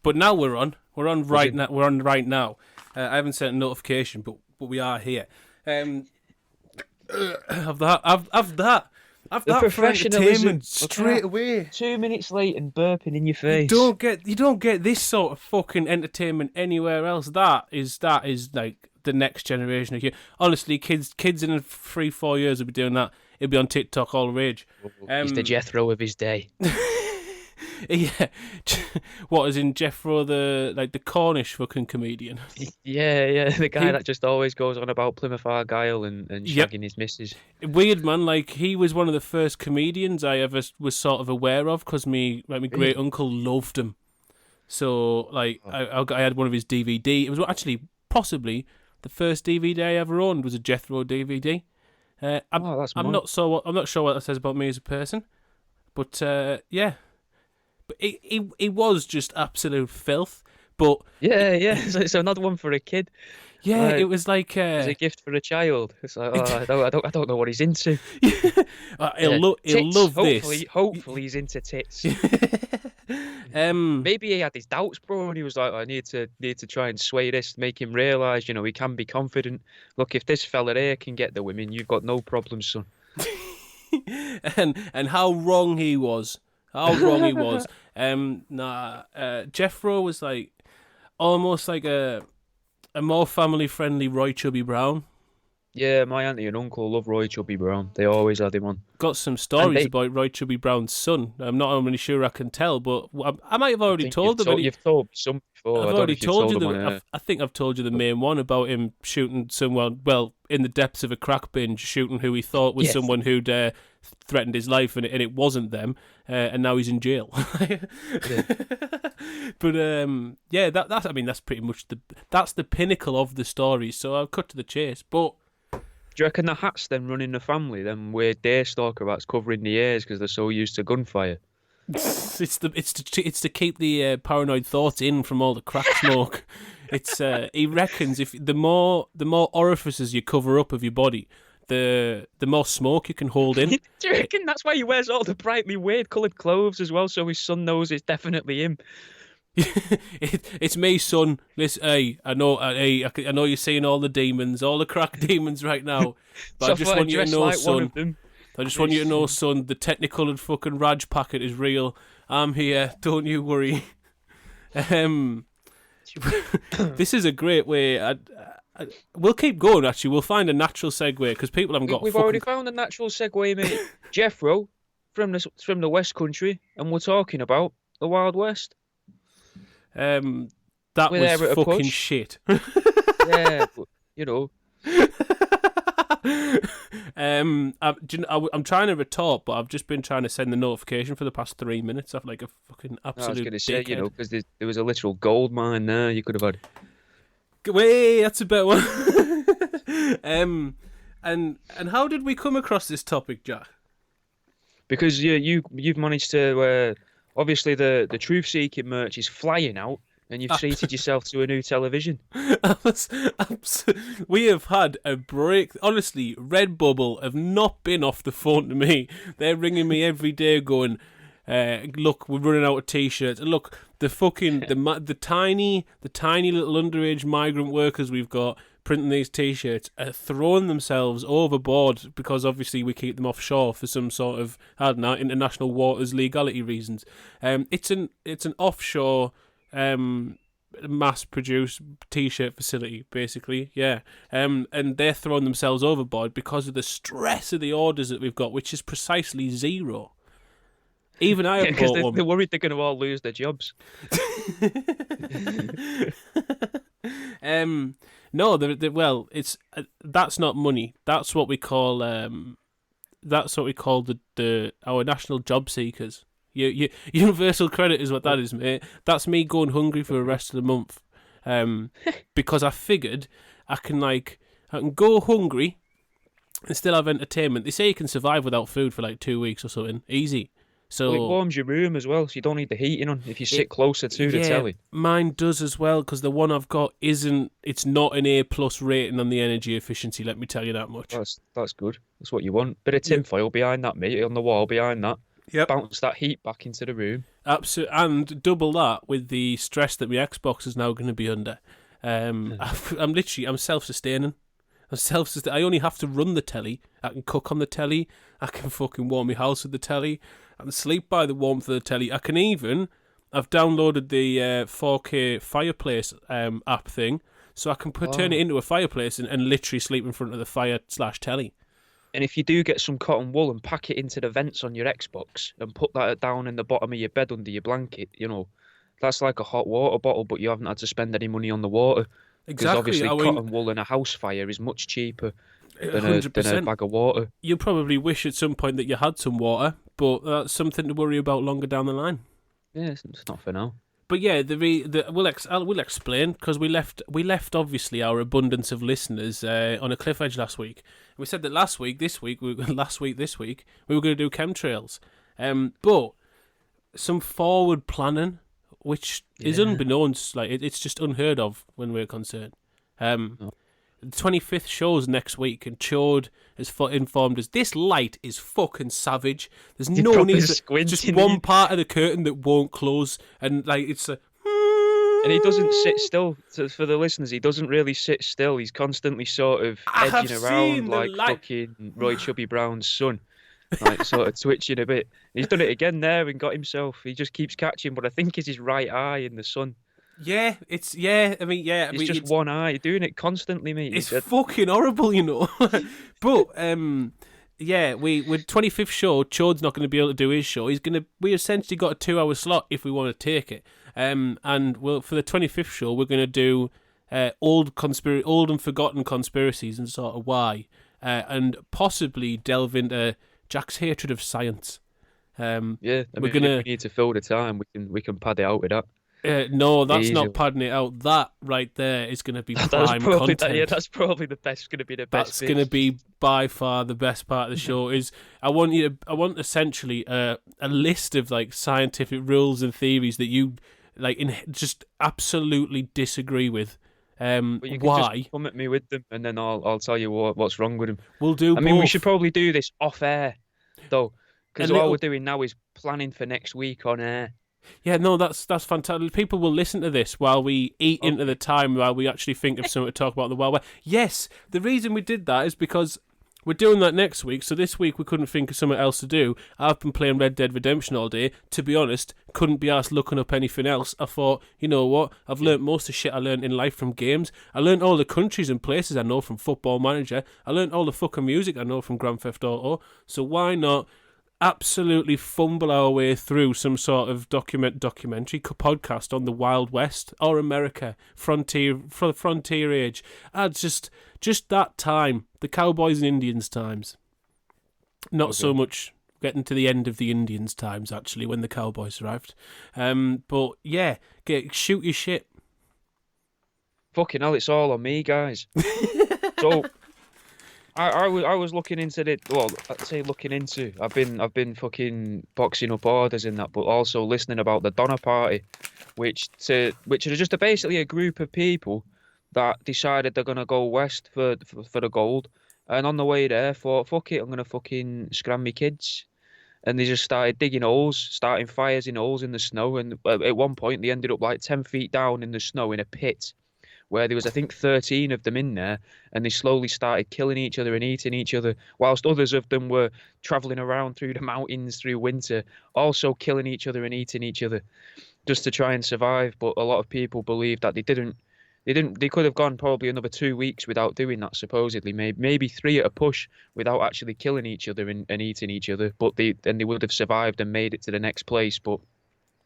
But now we're on. We're on right now. We're on right now. I haven't sent a notification, but we are here. Of that for entertainment straight away. 2 minutes late and burping in your face. You don't get this sort of fucking entertainment anywhere else. That is like the next generation of kids. Honestly, kids in 3-4 years will be doing that. It'll be on TikTok all the rage. He's the Jethro of his day. Yeah, what is in Jethro, the Cornish fucking comedian? Yeah, the guy that just always goes on about Plymouth Argyle and shagging his missus. Weird man, like he was one of the first comedians I ever was sort of aware of because my great uncle loved him. So like I had one of his DVD. It was actually possibly the first DVD I ever owned was a Jethro DVD. I'm not sure what that says about me as a person, but yeah. But he was just absolute filth. But yeah. So another one for a kid. Yeah, it was like as a gift for a child. It's like, I don't know what he's into. He'll love this. Hopefully he's into tits. Maybe he had his doubts, bro, and he was like, I need to try and sway this, make him realise, he can be confident. Look, if this fella here can get the women, you've got no problem, son. and how wrong he was. Jethro was like almost like a more family friendly Roy Chubby Brown. Yeah, my auntie and uncle love Roy Chubby Brown. They always had him on. Got some stories about Roy Chubby Brown's son. I'm not really sure I can tell, but I might have already told them. You've told some before. I've already told you. I think I've told you the main one about him shooting someone. Well, in the depths of a crack binge, shooting who he thought was someone who'd threatened his life, and it wasn't them. And now he's in jail. But that's pretty much that's the pinnacle of the story. So I'll cut to the chase, but. Do you reckon the hats then run in the family? Them weird daystalker hats covering the ears because they're so used to gunfire. It's to keep the paranoid thoughts in from all the crack smoke. He reckons if the more orifices you cover up of your body, the more smoke you can hold in. Do you reckon that's why he wears all the brightly weird coloured clothes as well, so his son knows it's definitely him? It's me, son. Listen, I know you're seeing all the demons, all the crack demons right now. But So I just want you to know, like son. I just want you to know, son. The technicoloured fucking Raj packet is real. I'm here. Don't you worry. This is a great way. We'll keep going. Actually, we'll find a natural segue because people haven't got. We've already found a natural segue, mate. Jethro from the West Country, and we're talking about the Wild West. That was fucking shit. Yeah, but, I'm trying to retort, but I've just been trying to send the notification for the past 3 minutes. I've like a fucking absolute. I was going to say, because there was a literal gold mine there. You could have had. Wait, that's a better one. And how did we come across this topic, Jack? Because you've managed to. Obviously, the truth-seeking merch is flying out, and you've treated yourself to a new television. We have had a break. Honestly, Redbubble have not been off the phone to me. They're ringing me every day going, look, we're running out of T-shirts. And look, the fucking, the tiny little underage migrant workers we've got printing these T-shirts are throwing themselves overboard because obviously we keep them offshore for some sort of, I don't know, international waters legality reasons. It's an offshore mass-produced T-shirt facility, basically, yeah. And they're throwing themselves overboard because of the stress of the orders that we've got, which is precisely zero. Even I have bought one. They're worried they're going to all lose their jobs. No, well, it's that's not money. That's what we call our national job seekers. Universal credit is what that is, mate. That's me going hungry for the rest of the month. Because I figured I can go hungry and still have entertainment. They say you can survive without food for like 2 weeks or something. Easy. So it warms your room as well, so you don't need the heating on if you sit closer to the telly. Mine does as well, because the one I've got it's not an A+ rating on the energy efficiency, let me tell you that much. That's good. That's what you want. Bit of tinfoil behind that, mate, on the wall behind that. Yep. bounce that heat back into the room. Absolutely, and double that with the stress that my Xbox is now going to be under. I'm self-sustaining. I only have to run the telly. I can cook on the telly. I can fucking warm my house with the telly. I can sleep by the warmth of the telly. I've downloaded the 4K fireplace app thing, so I can turn it into a fireplace and literally sleep in front of the fire/telly. And if you do get some cotton wool and pack it into the vents on your Xbox and put that down in the bottom of your bed under your blanket, that's like a hot water bottle, but you haven't had to spend any money on the water. Because Exactly. obviously cotton wool in a house fire is much cheaper than a 100%. bag of water. You probably wish at some point that you had some water, but that's something to worry about longer down the line. Yeah, it's not for now. But yeah, we'll explain, because we left obviously our abundance of listeners on a cliff edge last week. We said that this week we were going to do chemtrails, but some forward planning, which is unbeknownst, like it's just unheard of when we're concerned. The 25th show's next week, and Chode has informed us this light is fucking savage. There's no need to, just one part of the curtain that won't close, and like it's a. And he doesn't sit still. For the listeners, he doesn't really sit still. He's constantly sort of edging around like fucking Roy Chubby Brown's son, like sort of twitching a bit. He's done it again there and got himself. He just keeps catching what I think is his right eye in the sun. Yeah, it's just one eye doing it constantly, mate. It's fucking horrible, But yeah, with 25th show, Chode's not going to be able to do his show. We essentially got a 2-hour slot if we want to take it. And for the 25th show, we're going to do old and forgotten conspiracies and sort of why, and possibly delve into Jack's hatred of science. If we need to fill the time, we can pad it out with that. No, that's easy. Not padding it out. That right there is going to be prime content. That's probably the best. Going to be the best. That's going to be by far the best part of the show. I want essentially a list of like scientific rules and theories that you like just absolutely disagree with. But you can why? Just come at me with them, and then I'll tell you what's wrong with them. We'll do. I mean, we should probably do this off air, though, because all we're doing now is planning for next week on air. Yeah, no, that's fantastic. People will listen to this while we eat into the time while we actually think of something to talk about the Wild West. Yes, the reason we did that is because we're doing that next week, so this week we couldn't think of something else to do. I've been playing Red Dead Redemption all day. To be honest, couldn't be asked looking up anything else. I thought, you know what? I've learnt most of the shit I learnt in life from games. I learnt all the countries and places I know from Football Manager. I learnt all the fucking music I know from Grand Theft Auto. So why not absolutely fumble our way through some sort of documentary podcast on the Wild West or America, frontier age. Just that time, the Cowboys and Indians times. Not so much getting to the end of the Indians times, actually, when the Cowboys arrived. But yeah, shoot your shit. Fucking hell, it's all on me, guys. So I was looking into it. Well, I'd say looking into. I've been fucking boxing up orders in that, but also listening about the Donner Party, which are just basically a group of people that decided they're gonna go west for the gold, and on the way there thought, fuck it, I'm gonna fucking scram me kids, and they just started digging holes, starting fires in holes in the snow, and at one point they ended up like 10 feet down in the snow in a pit, where there was, I think, 13 of them in there, and they slowly started killing each other and eating each other, whilst others of them were travelling around through the mountains through winter, also killing each other and eating each other, just to try and survive. But a lot of people believe that they could have gone probably another 2 weeks without doing that, supposedly, maybe 3 at a push, without actually killing each other and eating each other, but they would have survived and made it to the next place. But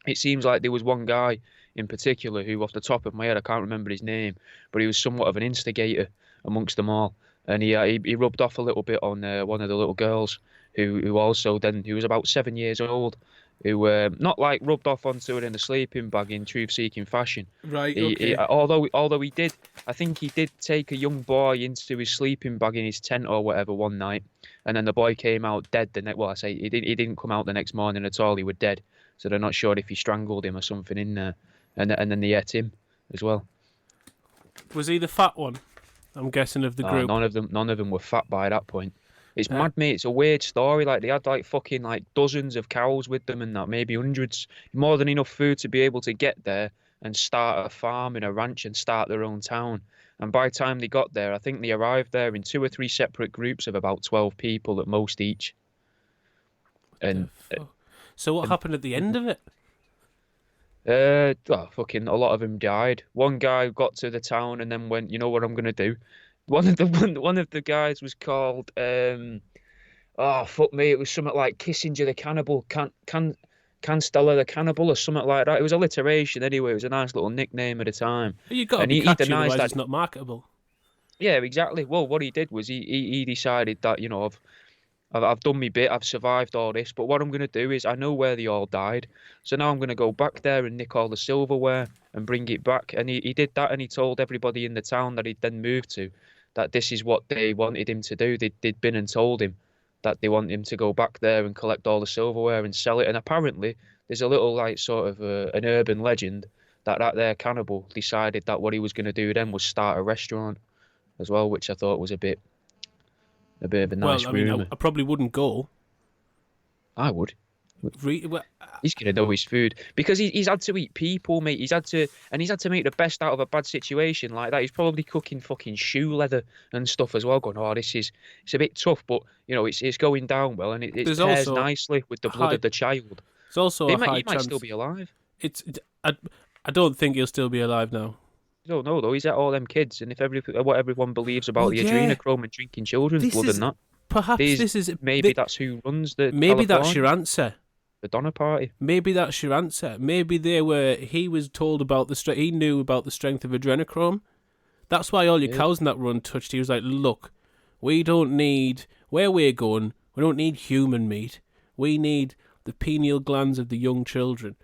it seems like there was one guy in particular who, off the top of my head, I can't remember his name, but he was somewhat of an instigator amongst them all, and he rubbed off a little bit on one of the little girls who was about 7 years old, who not like rubbed off onto her in a sleeping bag in truth-seeking fashion. Right. Okay. Although he did, I think he did take a young boy into his sleeping bag in his tent or whatever one night, and then the boy came out dead the next. Well, I say he didn't come out the next morning at all. He was dead. So they're not sure if he strangled him or something in there, and then they ate him as well. Was he the fat one? I'm guessing of the group. None of them were fat by that point. It's mad, mate. It's a weird story. Like they had like fucking like dozens of cows with them and that, maybe hundreds, more than enough food to be able to get there and start a farm in a ranch and start their own town. And by the time they got there, I think they arrived there in 2 or 3 separate groups of about 12 people at most each. And So what happened at the end of it? well, fucking a lot of them died. One guy got to the town and then went, you know what I'm gonna do? One of the guys was called oh fuck me, it was something like Kissinger the Cannibal, Canstella the Cannibal or something like that. It was alliteration anyway. It was a nice little nickname at the time. You got to And be he catchy, denies otherwise that. it's not marketable. Yeah, exactly. Well, what he did was he decided that, you know, I've done my bit, I've survived all this, but what I'm going to do is I know where they all died. So now I'm going to go back there and nick all the silverware and bring it back. And he did that, and he told everybody in the town that he'd then moved to that this is what they wanted him to do. They'd been and told him that they want him to go back there and collect all the silverware and sell it. And apparently there's a little like sort of an urban legend that there cannibal decided that what he was going to do then was start a restaurant as well, which I thought was a bit of a nice Well, I mean, rumour. I probably wouldn't go. I would. Well, He's gonna know his food because he's had to eat people, mate. He's had to make the best out of a bad situation like that. He's probably cooking fucking shoe leather and stuff as well. Going, oh, it's a bit tough, but you know, it's going down well, and it There's pairs also nicely with the blood of the child. It's also He a high might chance. still be alive. I don't think he'll still be alive now. I don't know though. He's at all them kids, and if what everyone believes about the adrenochrome and drinking children's blood and that, Perhaps this is maybe that's who runs the. Maybe California, that's your answer. the Donner Party. Maybe that's your answer. Maybe he was told about he knew about the strength of adrenochrome. That's why all your cows in that run touched. He was like, look, we don't need, where we're going, we don't need human meat. We need the pineal glands of the young children.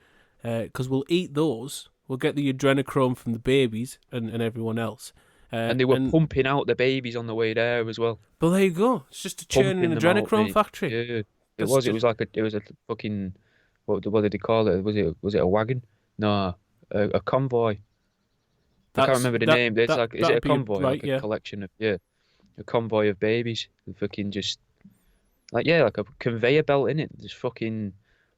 Because we'll eat those. We'll get the adrenochrome from the babies and everyone else. And they were pumping out the babies on the way there as well. But there you go. It's just a churning adrenochrome factory. Yeah, it was a fucking, what did they call it? Was it a wagon? No, a convoy. I can't remember the name. It's like, is it a convoy? Right, like a collection of, a convoy of babies. Fucking just, like a conveyor belt in it. Just fucking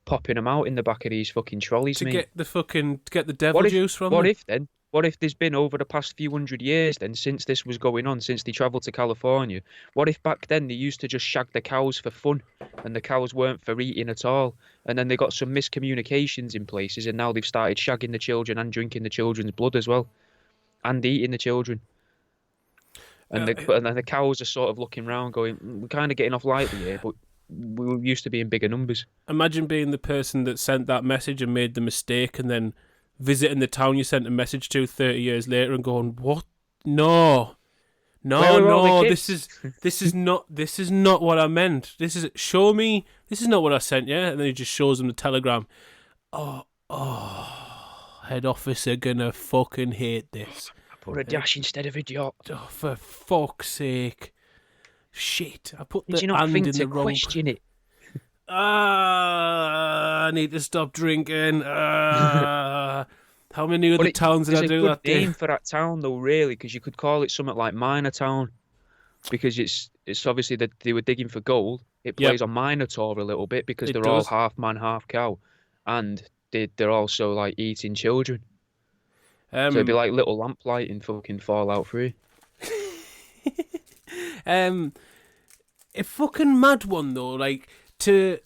popping them out in the back of these fucking trolleys, mate. To get the devil juice from them. What if there's been over the past few hundred years then, since this was going on, since they travelled to California, what if back then they used to just shag the cows for fun and the cows weren't for eating at all? And then they got some miscommunications in places and now they've started shagging the children and drinking the children's blood as well. And eating the children. And then the cows are sort of looking around going, we're kind of getting off lightly here, but we were used to be in bigger numbers. Imagine being the person that sent that message and made the mistake and then visiting the town you sent a message to 30 years later and going, what? No, this is not what I meant. Show me, this is not what I sent you. And then he just shows them the telegram. Head office are gonna fucking hate this. I put a dash instead of a dot. Oh, for fuck's sake. Shit, I put Did the you not and think in to the wrong... question it? I need to stop drinking. How many other towns did I do that day? There's a good name for that town, though, really, because you could call it something like Minor Town, because it's obviously that they were digging for gold. It plays on Minotaur a little bit because they're all half man, half cow, and they're also like eating children. So it'd be like Little Lamplight in fucking Fallout 3. A fucking mad one though, like the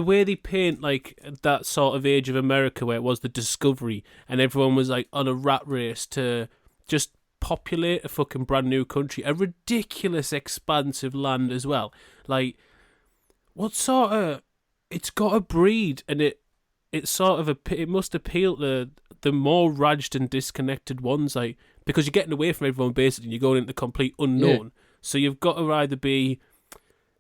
way they paint like that sort of age of America where it was the discovery and everyone was like on a rat race to just populate a fucking brand new country, a ridiculous expansive land as well. Like, what sort of, it's got a breed and it must appeal to the more ravaged and disconnected ones, like, because you're getting away from everyone basically and you're going into the complete unknown. Yeah. So you've got to either be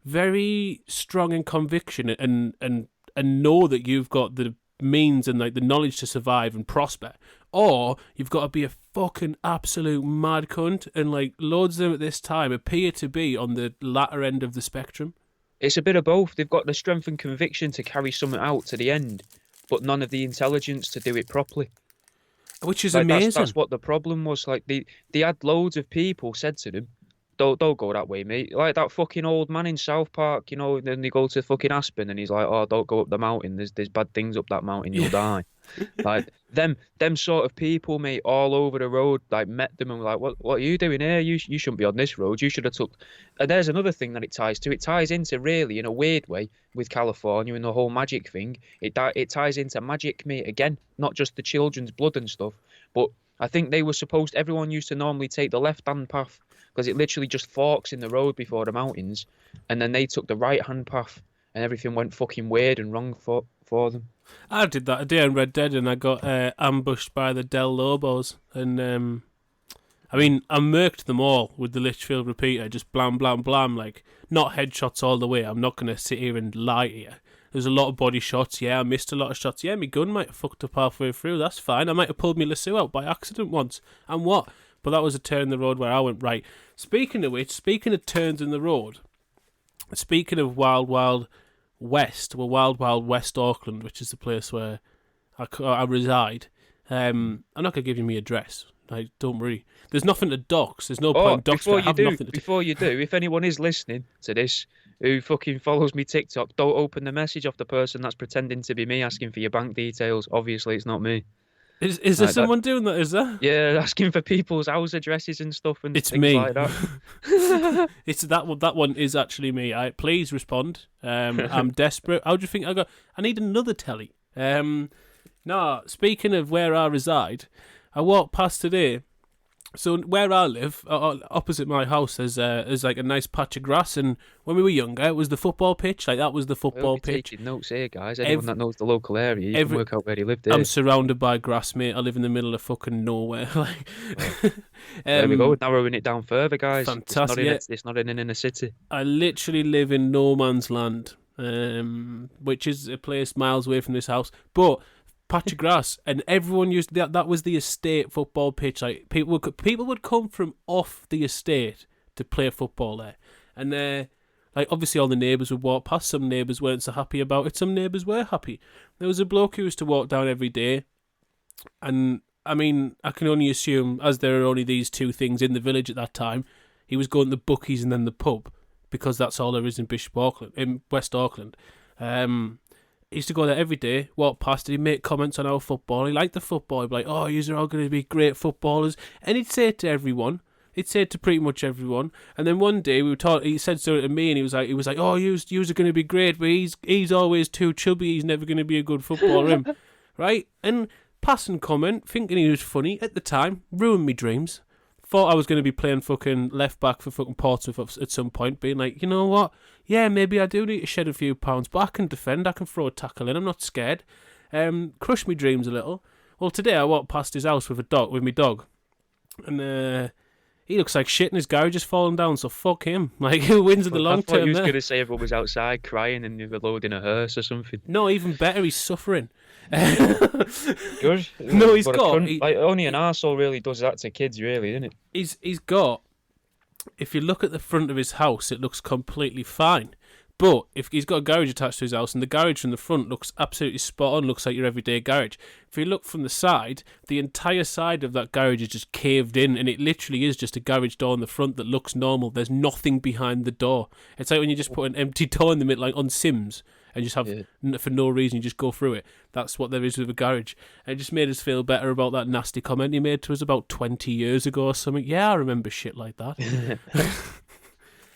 very strong in conviction and know that you've got the means and like the knowledge to survive and prosper, or you've got to be a fucking absolute mad cunt, and like loads of them at this time appear to be on the latter end of the spectrum. It's a bit of both. They've got the strength and conviction to carry something out to the end, but none of the intelligence to do it properly. Which is like, amazing. That's what the problem was. Like they had loads of people said to them, don't go that way, mate. Like that fucking old man in South Park, you know. Then they go to fucking Aspen, and he's like, "Oh, don't go up the mountain. There's bad things up that mountain. You'll Yeah. die." Like them sort of people, mate, all over the road. Like met them and were like, what are you doing here? You shouldn't be on this road. You should have took. And there's another thing that it ties to. It ties into really in a weird way with California and the whole magic thing. It ties into magic, mate. Again, not just the children's blood and stuff, but I think they were supposed. Everyone used to normally take the left-hand path because it literally just forks in the road before the mountains, and then they took the right-hand path, and everything went fucking weird and wrong for them. I did that a day on Red Dead, and I got ambushed by the Del Lobos, and I mean, I murked them all with the Litchfield repeater, just blam, blam, blam, like, not headshots all the way. I'm not going to sit here and lie to you. There's a lot of body shots. Yeah, I missed a lot of shots. Yeah, my gun might have fucked up halfway through. That's fine. I might have pulled my lasso out by accident once. And what? But that was a turn in the road where I went right. Speaking of which, speaking of turns in the road, speaking of Wild Wild West, well, Wild Wild West Auckland, which is the place where I reside. I'm not going to give you my address. Like, don't worry. There's nothing to dox. There's no point doxing. Before you do, if anyone is listening to this who fucking follows me TikTok, don't open the message off the person that's pretending to be me asking for your bank details. Obviously, it's not me. Is there someone doing that? Is there? Yeah, asking for people's house addresses and stuff and it's things me. like that. It's that one. That one is actually me. Please respond. I'm desperate. How do you think I need another telly. No, speaking of where I reside, I walked past today. So where I live, opposite my house, there's like a nice patch of grass, and when we were younger, it was the football pitch. Like that was the football pitch. Taking notes here, guys. Anyone that knows the local area, you can work out where he lived. I'm surrounded by grass, mate. I live in the middle of fucking nowhere. Like, there we go, narrowing it down further, guys. Fantastic. It's not in an inner city. I literally live in no man's land, which is a place miles away from this house, but patch of grass, and everyone used that was the estate football pitch. Like people would come from off the estate to play football there, and like obviously all the neighbours would walk past. Some neighbours weren't so happy about it, some neighbours were happy. There was a bloke who used to walk down every day, and I mean, I can only assume, as there are only these two things in the village at that time, he was going to the bookies and then the pub, because that's all there is in Bishop Auckland, in West Auckland. He used to go there every day, walk past, and he'd make comments on our football. He liked the football. He'd be like, "Oh, you're all going to be great footballers," and he'd say it to everyone. He'd say it to pretty much everyone. And then one day he said so to me, and he was like, "Oh, yous are going to be great, but he's always too chubby. He's never going to be a good footballer, him." Right? And passing comment, thinking he was funny at the time, ruined me dreams. Thought I was going to be playing fucking left back for fucking Portsmouth at some point, being like, you know what? Yeah, maybe I do need to shed a few pounds, but I can defend. I can throw a tackle in. I'm not scared. Crush me dreams a little. Well, today I walked past his house with my dog, and he looks like shit, and his garage is falling down. So fuck him. Like, who wins in the long term? I thought you was going to say everyone was outside crying and you were loading a hearse or something. No, even better, he's suffering. Good. No, he's got only an arsehole really does that to kids, really, isn't it? He's got. If you look at the front of his house, it looks completely fine. But if he's got a garage attached to his house, and the garage from the front looks absolutely spot on, looks like your everyday garage. If you look from the side, the entire side of that garage is just caved in, and it literally is just a garage door in the front that looks normal. There's nothing behind the door. It's like when you just put an empty door in the middle, like on Sims, and just have, for no reason, you just go through it. That's what there is with a garage. And it just made us feel better about that nasty comment he made to us about 20 years ago or something. Yeah, I remember shit like that.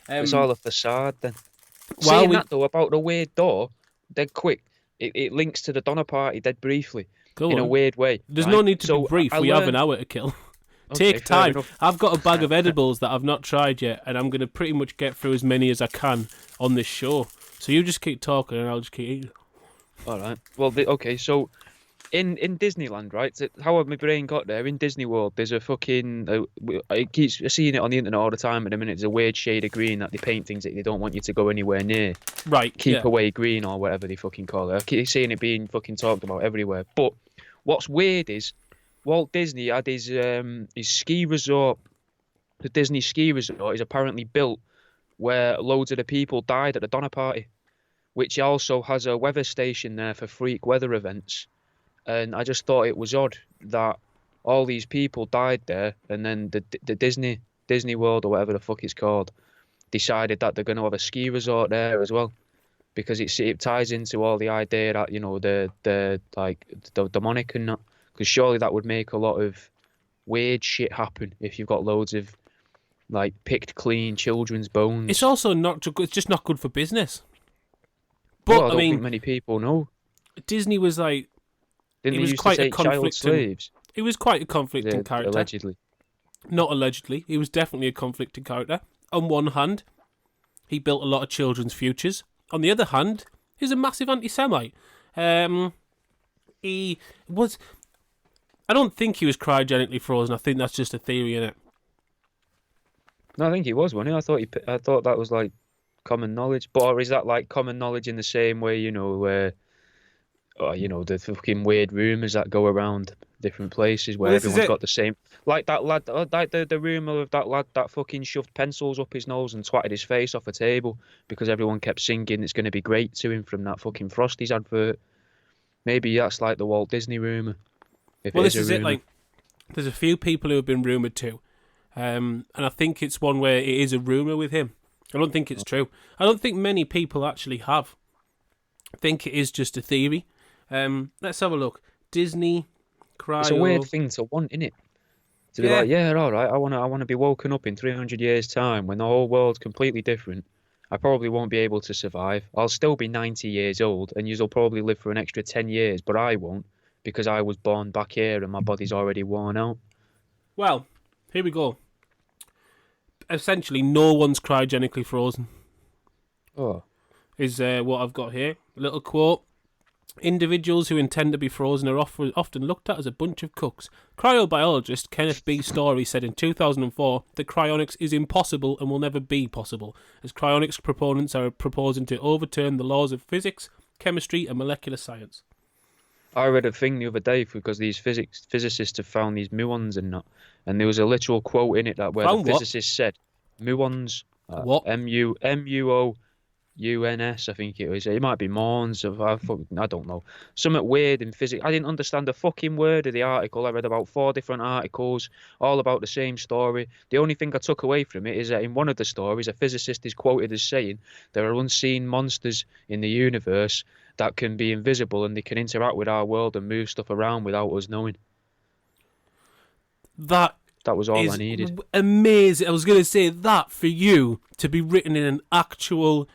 It's all a facade then. Saying that though about the weird door, dead quick, it links to the Donner Party dead briefly. Go in on. a weird way. There's no need to be brief. We have an hour to kill. Take time. I've got a bag of edibles that I've not tried yet, and I'm going to pretty much get through as many as I can on this show. So you just keep talking, and I'll just keep eating. All right. Well, okay. So in Disneyland, right? How my brain got there? In Disney World, there's a fucking. I keep seeing it on the internet all the time. At the minute, there's a weird shade of green that they paint things that they don't want you to go anywhere near. Right. Keep away green or whatever they fucking call it. I keep seeing it being fucking talked about everywhere. But what's weird is Walt Disney had his ski resort. The Disney ski resort is apparently built where loads of the people died at the Donner Party, which also has a weather station there for freak weather events. And I just thought it was odd that all these people died there, and then the Disney Disney World or whatever the fuck it's called, decided that they're going to have a ski resort there as well, because it ties into all the idea that, you know, the demonic and that, because surely that would make a lot of weird shit happen if you've got loads of like picked clean children's bones. It's also not. It's just not good for business. Well, But I don't mean, think many people know. Disney was like. Didn't He they was used to quite a take child conflicting. slaves? He was quite a conflicting character. Allegedly. Not allegedly. He was definitely a conflicting character. On one hand, he built a lot of children's futures. On the other hand, he's a massive anti-Semite. He was. I don't think he was cryogenically frozen. I think that's just a theory in it. No, I think he was, wasn't he? I thought that was like common knowledge. But or is that like common knowledge in the same way, you know, where, you know, the fucking weird rumours that go around different places where everyone's got the same, like that lad, like the rumour of that lad that fucking shoved pencils up his nose and twatted his face off a table because everyone kept singing "It's going to be great" to him from that fucking Frosties advert. Maybe that's like the Walt Disney rumour. Well, this is it. Like, there's a few people who have been rumoured to, and I think it's one where it is a rumour with him. I don't think it's true. I don't think many people actually have. I think it is just a theory. Let's have a look. Disney cryo. It's a weird thing to want, innit? To be like, yeah, all right, I want to be woken up in 300 years' time when the whole world's completely different. I probably won't be able to survive. I'll still be 90 years old, and you'll probably live for an extra 10 years, but I won't, because I was born back here and my body's already worn out. Well, here we go. Essentially, no one's cryogenically frozen. Oh. Is what I've got here. A little quote. Individuals who intend to be frozen are often looked at as a bunch of cooks. Cryobiologist Kenneth B. Story said in 2004 that cryonics is impossible and will never be possible, as cryonics proponents are proposing to overturn the laws of physics, chemistry and molecular science. I read a thing the other day because these physicists have found these muons and that, and there was a literal quote in it that where the physicist said, muons, what? MUOUNS, I think it was. It might be Morns. I don't know. Something weird in physics. I didn't understand a fucking word of the article. I read about 4 different articles, all about the same story. The only thing I took away from it is that in one of the stories, a physicist is quoted as saying there are unseen monsters in the universe that can be invisible and they can interact with our world and move stuff around without us knowing. That was all I needed. Amazing. I was going to say that for you to be written in an actual...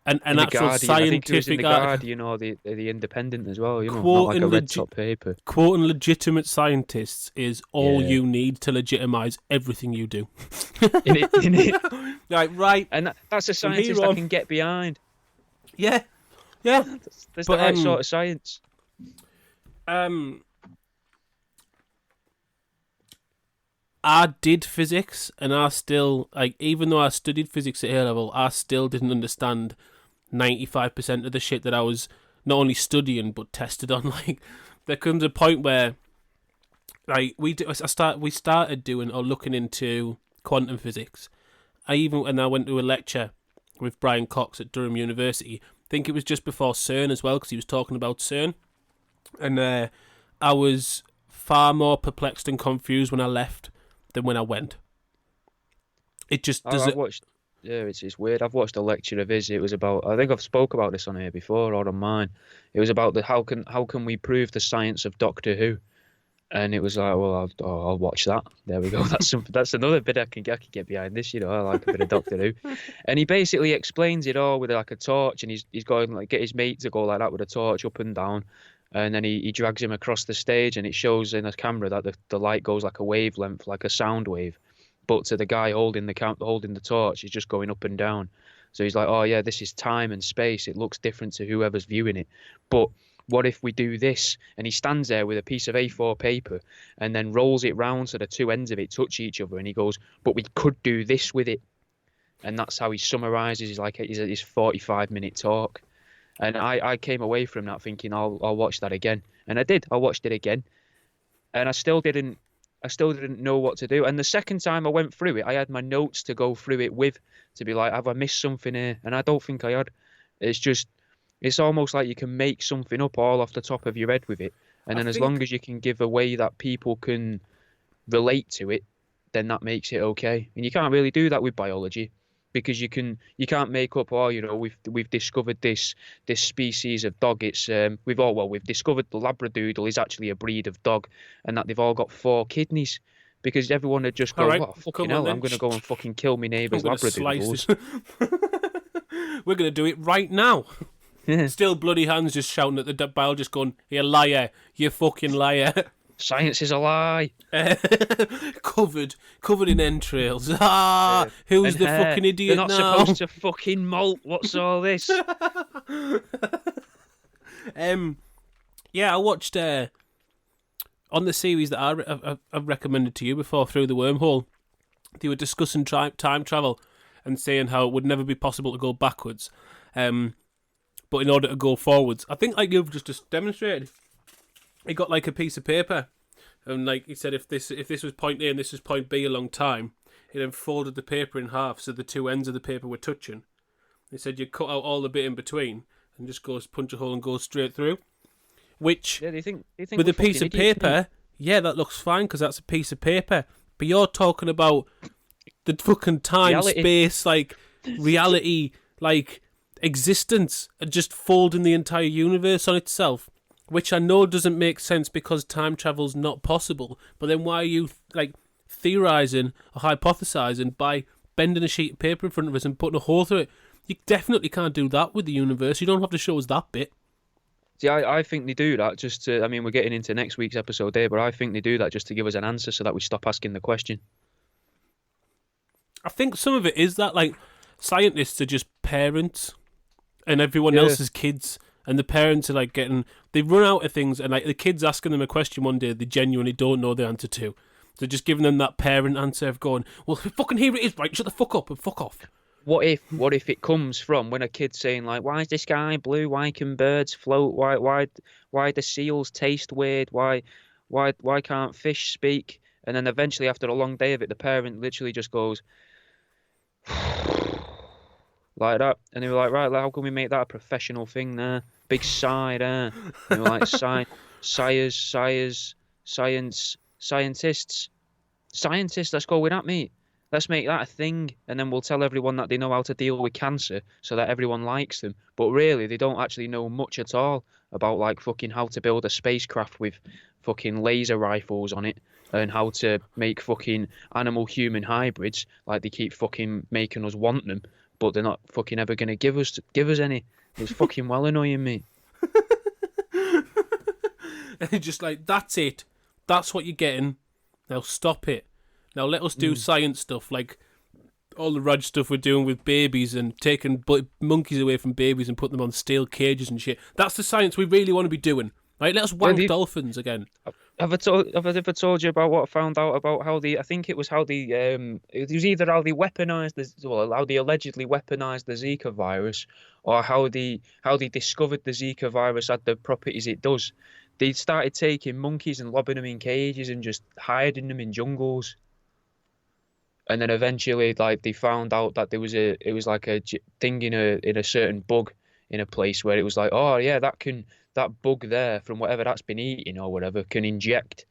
An actual Guardian. scientific I think it was in the Guardian or the Independent as well, you know, not like a red top paper. Quoting legitimate scientists is all you need to legitimise everything you do. in it. Like, right. And that's a scientist I can get behind. Yeah. That's the right sort of science. I did physics, and I still, like, even though I studied physics at A level, I still didn't understand 95% of the shit that I was not only studying but tested on. Like, there comes a point where, like, we started doing or looking into quantum physics. When I went to a lecture with Brian Cox at Durham University, I think it was just before CERN as well, because he was talking about CERN, and I was far more perplexed and confused when I left than when I went. It just doesn't... it's weird. I've watched a lecture of his. It was about, I think I've spoke about this on here before or on mine. It was about how can we prove the science of Doctor Who, and it was like, well, I'll watch that. There we go. That's another bit I can get behind this. You know, I like a bit of Doctor Who, and he basically explains it all with like a torch, and he's going like get his mate to go like that with a torch up and down. And then he drags him across the stage, and it shows in the camera that the light goes like a wavelength, like a sound wave. But to the guy holding the torch, he's just going up and down. So he's like, oh yeah, this is time and space. It looks different to whoever's viewing it. But what if we do this? And he stands there with a piece of A4 paper and then rolls it round so the two ends of it touch each other. And he goes, but we could do this with it. And that's how he summarises his 45-minute talk. And I came away from that thinking I'll watch that again, and I did. I watched it again, and I still didn't know what to do. And the second time I went through it, I had my notes to go through it with, to be like, have I missed something here? And I don't think I had. It's almost like you can make something up all off the top of your head with it, and then as long as you can give a way that people can relate to it, then that makes it okay. And you can't really do that with biology, because you can't make up, oh, we've discovered this species of dog. It's we've discovered the Labradoodle is actually a breed of dog, and that they've all got 4 kidneys. Because everyone would just All go, right, what fucking come on hell, then. I'm gonna go and fucking kill my I'm neighbour's going to slice Labradoodles. this. We're going to do it right now. Still bloody hands just shouting at the biologist going, you liar, you fucking liar. Science is a lie. covered in entrails. Ah, who's And the hair. fucking idiot They're not now? supposed to fucking molt. What's all this? Yeah, I watched on the series that I've recommended to you before, Through the Wormhole. They were discussing time travel and saying how it would never be possible to go backwards, but in order to go forwards, I think like you've just demonstrated. He got like a piece of paper, and like he said, if this was point A and this was point B a long time, he then folded the paper in half so the two ends of the paper were touching. He said you cut out all the bit in between and just goes punch a hole and goes straight through. Which, Yeah, they think with a piece of idiots, paper, yeah, that looks fine because that's a piece of paper. But you're talking about the fucking time, Reality. space, like reality, like existence, and just folding the entire universe on itself. Which I know doesn't make sense because time travel's not possible. But then why are you like theorizing or hypothesizing by bending a sheet of paper in front of us and putting a hole through it? You definitely can't do that with the universe. You don't have to show us that bit. See, I think they do that just to. I mean, we're getting into next week's episode there, but I think they do that just to give us an answer so that we stop asking the question. I think some of it is that, like, scientists are just parents and everyone Yeah. else is kids, and the parents are like they run out of things, and like the kids asking them a question one day they genuinely don't know the answer to. So just giving them that parent answer of going, well, fucking here it is, right? Shut the fuck up and fuck off. What if it comes from when a kid's saying like, why is the sky blue? Why can birds float? Why do seals taste weird? Why can't fish speak? And then eventually, after a long day of it, the parent literally just goes like that, and they were like, right, how can we make that a professional thing there? Big sigh there. And they were like, scientists. Let's go with that, mate. Let's make that a thing, and then we'll tell everyone that they know how to deal with cancer so that everyone likes them. But really, they don't actually know much at all about like fucking how to build a spacecraft with fucking laser rifles on it and how to make fucking animal-human hybrids like they keep fucking making us want them, but they're not fucking ever going to give us any. It's fucking well annoying, mate. And it's just like, that's it. That's what you're getting. Now stop it. Now let us do science stuff, like all the rad stuff we're doing with babies and taking monkeys away from babies and putting them on steel cages and shit. That's the science we really want to be doing. Right? Let us wank dolphins again. Have I ever told you about what I found out about how I think it was how it was either how they weaponized how they allegedly weaponized the Zika virus, or how they discovered the Zika virus had the properties it does. They started taking monkeys and lobbing them in cages and just hiding them in jungles. And then eventually, like, they found out that it was like a thing in a certain bug in a place where it was like, oh yeah, that bug there from whatever that's been eating or whatever can inject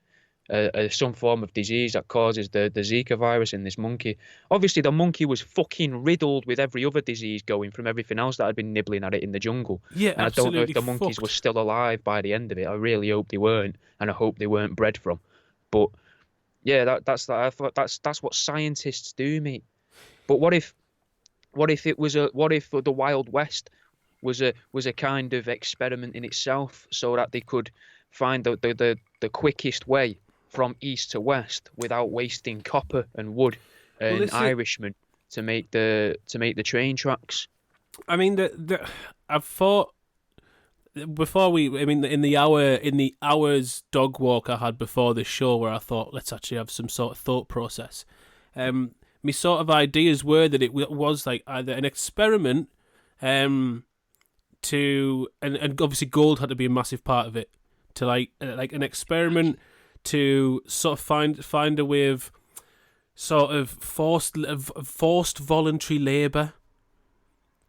some form of disease that causes the Zika virus in this monkey. Obviously, the monkey was fucking riddled with every other disease going from everything else that had been nibbling at it in the jungle. Yeah, and I don't know if the absolutely monkeys fucked. were still alive by the end of it. I really hope they weren't, and I hope they weren't bred from. But yeah, I thought that's what scientists do, mate. But what if the Wild West was a kind of experiment in itself, so that they could find the quickest way from east to west without wasting copper and wood and Irishmen to make the train tracks. I mean, I've thought before in the hours dog walk I had before this show, where I thought let's actually have some sort of thought process. My sort of ideas were that it was like either an experiment, and obviously gold had to be a massive part of it, to like an experiment to sort of find a way of sort of forced voluntary labour.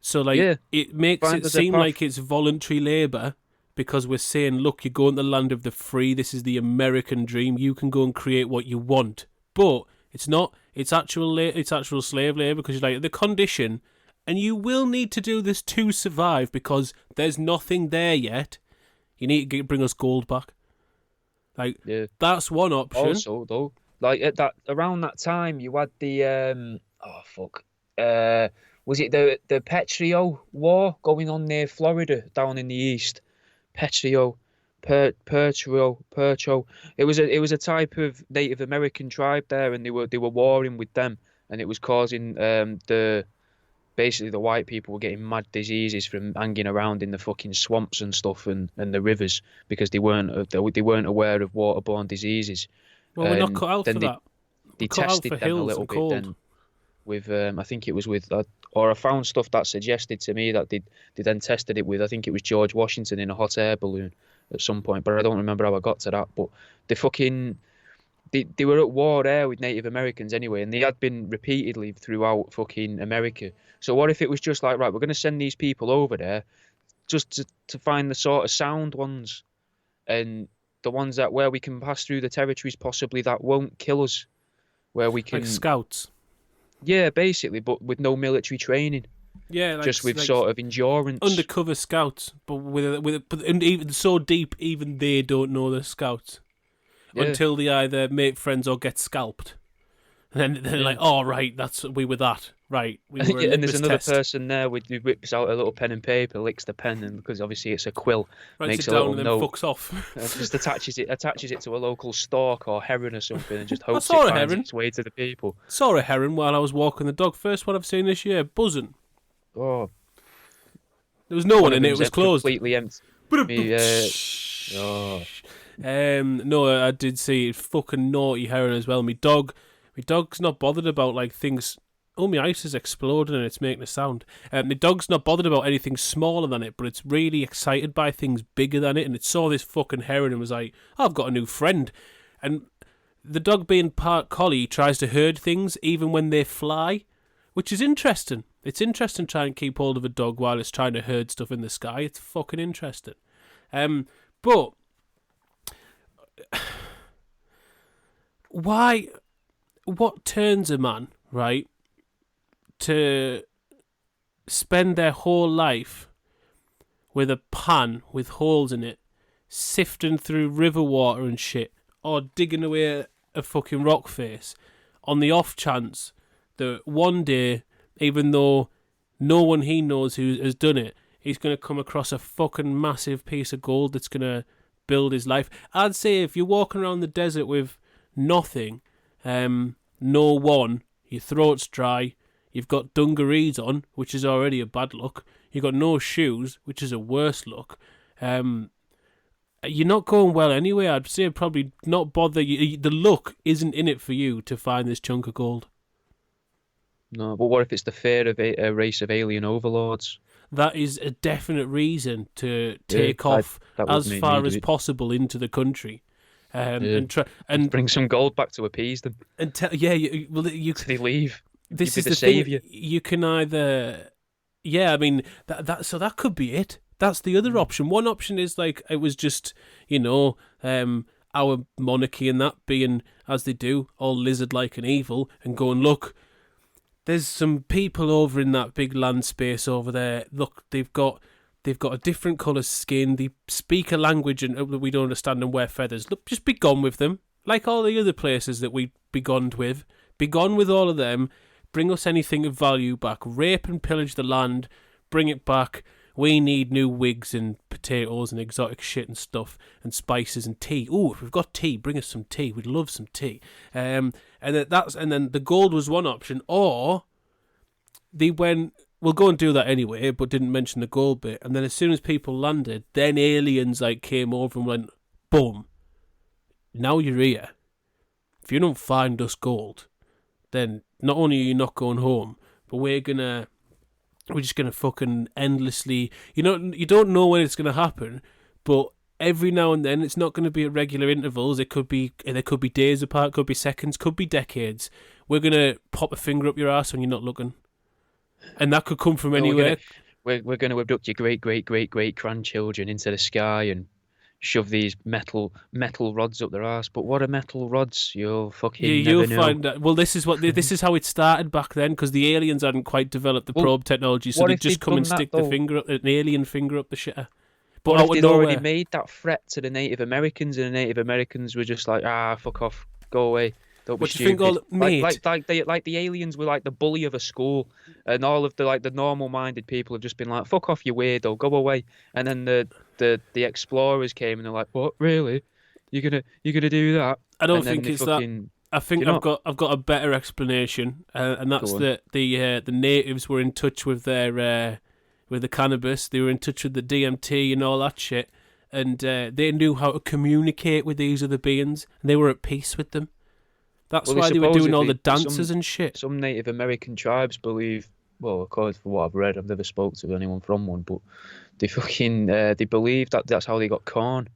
So like it makes it seem like it's voluntary labour because we're saying, look, you're going to the land of the free. This is the American dream. You can go and create what you want, but It's not. It's actual slave labour because you're like the condition, and you will need to do this to survive because there's nothing there yet. You need to bring us gold back. Like that's one option. Also, though, like at that around that time, you had the oh fuck, was it the Petrio War going on near Florida down in the east? Petrio, Percho. It was a type of Native American tribe there, and they were warring with them, and it was causing basically the white people were getting mad diseases from hanging around in the fucking swamps and stuff and the rivers because they weren't aware of waterborne diseases. Well, we're not cut out for that. They tested them a little bit then with I think it was with or I found stuff that suggested to me that they then tested it with I think it was George Washington in a hot air balloon at some point, but I don't remember how I got to that. But they were at war there with Native Americans anyway, and they had been repeatedly throughout fucking America. So what if it was just like, right, we're going to send these people over there just to find the sort of sound ones and the ones that where we can pass through the territories possibly that won't kill us, where we can... Like scouts? Yeah, basically, but with no military training. Yeah, just with sort of endurance. Undercover scouts, but and even so deep, even they don't know they're scouts. Yeah. Until they either make friends or get scalped. And then they're like, oh, right, we were that. Right, we were and there's another person there who whips out a little pen and paper, licks the pen, and because obviously it's a quill, makes a little note, fucks off. Just attaches it to a local stork or heron or something, and just hopes it finds its way to the people. Saw a heron while I was walking the dog. First one I've seen this year, buzzing. Oh, there was no one in it. It was closed. Completely empty. No, I did see it. Fucking naughty heron as well. My dog's not bothered about like things. Oh, my ice is exploding and it's making a sound. My dog's not bothered about anything smaller than it, but it's really excited by things bigger than it. And it saw this fucking heron and was like, I've got a new friend. And the dog, being part collie, tries to herd things even when they fly, which is interesting. It's interesting trying to keep hold of a dog while it's trying to herd stuff in the sky. It's fucking interesting. But why? What turns a man, right, to spend their whole life with a pan with holes in it, sifting through river water and shit, or digging away a fucking rock face, on the off chance that one day, even though no one he knows who has done it, he's going to come across a fucking massive piece of gold that's going to build his life. I'd say if you're walking around the desert with nothing, no one, your throat's dry, you've got dungarees on, which is already a bad look, you've got no shoes, which is a worse look, you're not going well anyway. I'd say probably not bother. The luck isn't in it for you to find this chunk of gold. No, but what if it's the fear of a race of alien overlords? That is a definite reason to take off as far as possible into the country, and try and bring some gold back to appease them. And you they leave. This is the savior. You can either, I mean that could be it. That's the other option. One option is like it was just our monarchy and that being as they do, all lizard-like and evil, and going, look, there's some people over in that big land space over there. Look, they've got a different colour skin. They speak a language and we don't understand and wear feathers. Look, just be gone with them. Like all the other places that we be gone with. Be gone with all of them. Bring us anything of value back. Rape and pillage the land. Bring it back. We need new wigs and potatoes and exotic shit and stuff and spices and tea. Ooh, if we've got tea, bring us some tea. We'd love some tea. And then the gold was one option, or they went, we'll go and do that anyway, but didn't mention the gold bit. And then as soon as people landed, then aliens like came over and went, boom, now you're here. If you don't find us gold, then not only are you not going home, but we're just gonna fucking endlessly, you don't know when it's gonna happen, but every now and then it's not gonna be at regular intervals. There could be days apart, could be seconds, could be decades. We're gonna pop a finger up your ass when you're not looking, and that could come from anywhere. We're gonna abduct your great grandchildren into the sky and shove these metal rods up their ass. But what are metal rods? You'll Yeah, fucking you'll never know. find that. Well, this is how it started back then, because the aliens hadn't quite developed the Well, probe technology, so what they'd if just they'd come and done that stick the though? finger up, an alien finger up the shitter. But What if out of they'd already nowhere. made that threat to the Native Americans, and the Native Americans were just like, fuck off, go away, don't be What do you think, stupid. all mate? Like the aliens were like the bully of a school, and all of the normal-minded people have just been like, fuck off, you weirdo, go away. And then the explorers came and they're like, what, really? You're gonna do that? I don't And then think they it's that. fucking, I do think you I've know? got a better explanation, and that's Go on. that the natives were in touch with their with the cannabis. They were in touch with the DMT and all that shit, and they knew how to communicate with these other beings, and they were at peace with them. That's Well, why they were doing all the supposedly dances and shit. some Native American tribes believe, well, according to what I've read, I've never spoke to anyone from one, but they believe that that's how they got corn.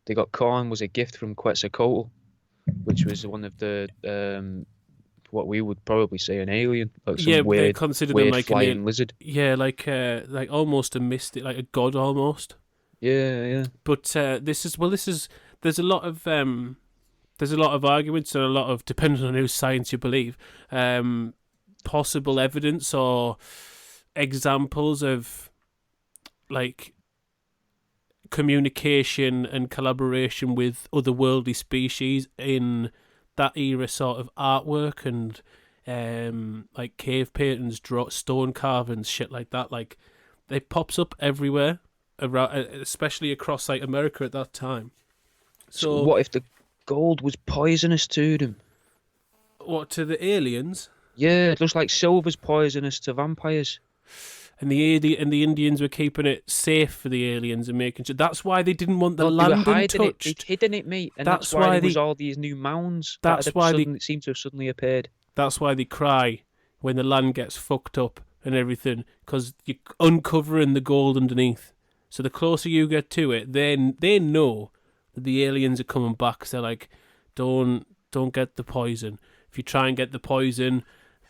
They got corn was a gift from Quetzalcoatl, which was one of the what we would probably say an alien, like Yeah, some but they weird consider them like flying lizard. yeah, like almost a mystic, like a god almost. Yeah, yeah. But this is there's a lot of arguments and a lot of, depending on whose science you believe, possible evidence or examples of like communication and collaboration with otherworldly species in that era, sort of artwork and like cave paintings, stone carvings, shit like that. Like, it pops up everywhere, around, especially across like America at that time. So So what if the gold was poisonous to them? what, to the aliens? Yeah, just like silver's poisonous to vampires. And the Indians were keeping it safe for the aliens and making sure. That's why they didn't want the Well, they were land hiding it. untouched. They'd hidden it, mate, and That's that's why why there was they- all these new mounds That's that why they- seem to have suddenly appeared. That's why they cry when the land gets fucked up and everything, because you're uncovering the gold underneath. So the closer you get to it, then they know that the aliens are coming back. So they're like, don't get the poison. If you try and get the poison,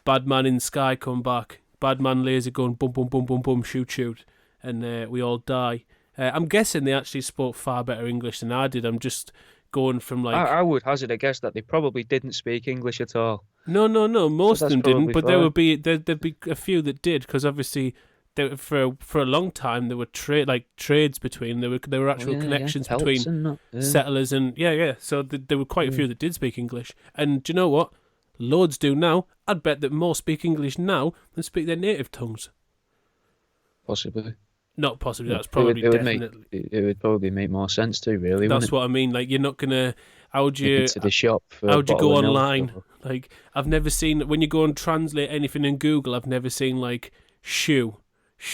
bad man in the sky come back. Bad man laser gun, boom, boom, boom, boom, boom, shoot, shoot, and we all die. I'm guessing they actually spoke far better English than I did. I'm just going from like I would hazard a guess that they probably didn't speak English at all. no. Most of that's them didn't, probably but there fine. would be there'd be a few that did, because obviously for a long time there were trades between there were actual connections Pelts between and that, yeah. settlers and yeah. So there were quite a few that did speak English, and do you know what? Loads do now. I'd bet that more speak English now than speak their native tongues. Possibly. Not possibly. That's It probably would definitely. it would probably make more sense too, really. That's wouldn't what I mean. Like, you're not gonna. How'd it? you? Into the shop for a How'd you bottle go of milk online? or- Like, I've never seen, when you go and translate anything in Google, I've never seen like shoe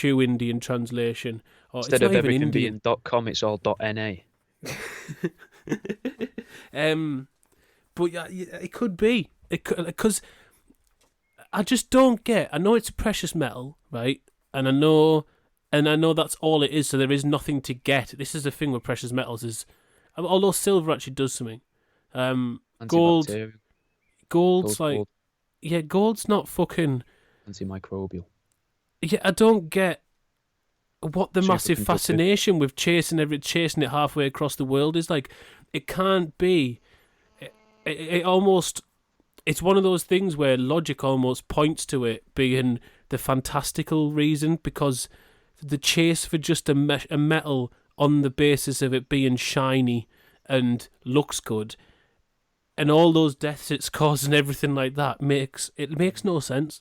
Indian translation, or Instead it's of not even everything Indian. being .com, it's all .na. But yeah, it could be. It could, because I just don't get. I know it's a precious metal, right? And I know that's all it is. So there is nothing to get. This is the thing with precious metals is, although silver actually does something. Gold, Antibacterial, gold's like, gold, yeah, gold's not fucking. antimicrobial. Yeah, I don't get what the massive Superconductor. fascination with chasing it halfway across the world is. Like, it can't be. It almost. It's one of those things where logic almost points to it being the fantastical reason, because the chase for just a metal on the basis of it being shiny and looks good, and all those deaths it's caused and everything like that makes no sense.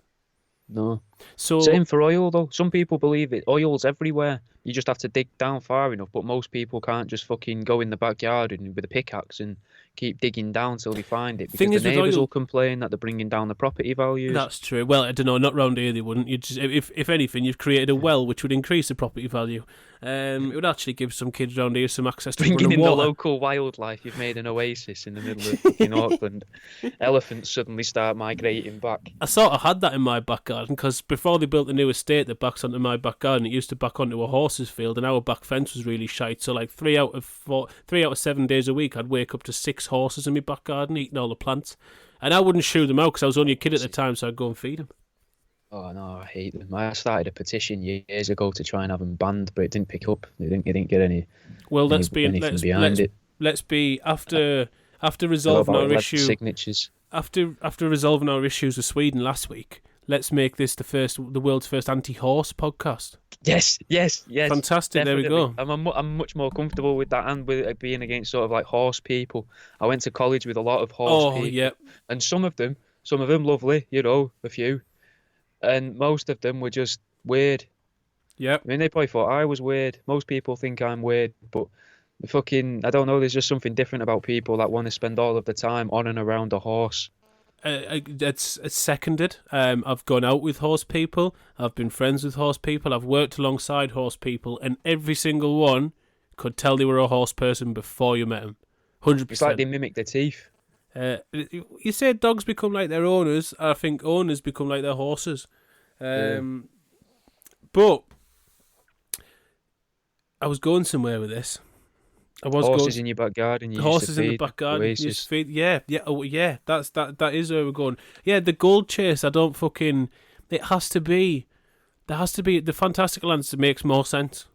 No. So Same for oil, though. Some people believe it. Oil's everywhere. You just have to dig down far enough. But most people can't just fucking go in the backyard and with a pickaxe and keep digging down till they find it. Because Thing the is with neighbours oil- will complain that they're bringing down the property values. that's true. Well, I don't know. Not round here, they wouldn't. You just, if anything, you've created a well which would increase the property value. It would actually give some kids round here some access to Bringing running in the water. local wildlife, you've made an oasis in the middle of fucking Auckland. Elephants suddenly start migrating back. I sort of had that in my back garden, because before they built the new estate that backs onto my back garden, it used to back onto a horse's field, and our back fence was really shite. So like 3 out of 7 days a week, I'd wake up to 6 horses in my back garden eating all the plants, and I wouldn't shoo them out because I was only a kid at the time, so I'd go and feed them. Oh no, I hate them. I started a petition years ago to try and have them banned, but it didn't pick up. It didn't get Well, anything behind it. let's be after I got resolving about our 11 issue signatures. after resolving our issues with Sweden last week. Let's make this the world's first anti-horse podcast. Yes, yes, yes. Fantastic. Definitely. There we go. I'm much more comfortable with that, and with it being against sort of like horse people. I went to college with a lot of horse Oh people, yeah, and some of them lovely, a few, and most of them were just weird. yeah. I mean, they probably thought I was weird. Most people think I'm weird, but I don't know. There's just something different about people that want to spend all of the time on and around a horse. It's seconded. I've gone out with horse people. I've been friends with horse people. I've worked alongside horse people, and every single one could tell they were a horse person before you met them. 100%. It's like they mimic their teeth. You say dogs become like their owners. I think owners become like their horses. But I was going somewhere with this. Horses in your back garden. Horses in the back garden. You used to feed. Yeah. That is where we're going. Yeah, the gold chase. It has to be. There has to be the fantastical answer makes more sense.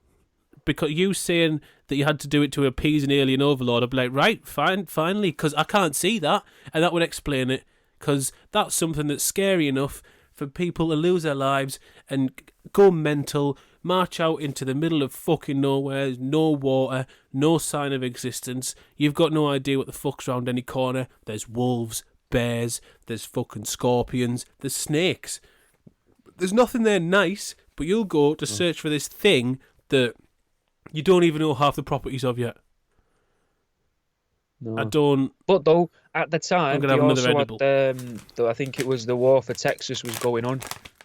Because you saying that you had to do it to appease an alien overlord, I'd be like, right, fine, finally, because I can't see that, and that would explain it. Because that's something that's scary enough for people to lose their lives and go mental, march out into the middle of fucking nowhere, no water, no sign of existence. You've got no idea what the fuck's around any corner. There's wolves, bears, there's fucking scorpions, there's snakes. There's nothing there nice, but you'll go to search for this thing that you don't even know half the properties of yet. No. I don't. But though at the time, I'm gonna have another edible. I think it was the war for Texas was going on,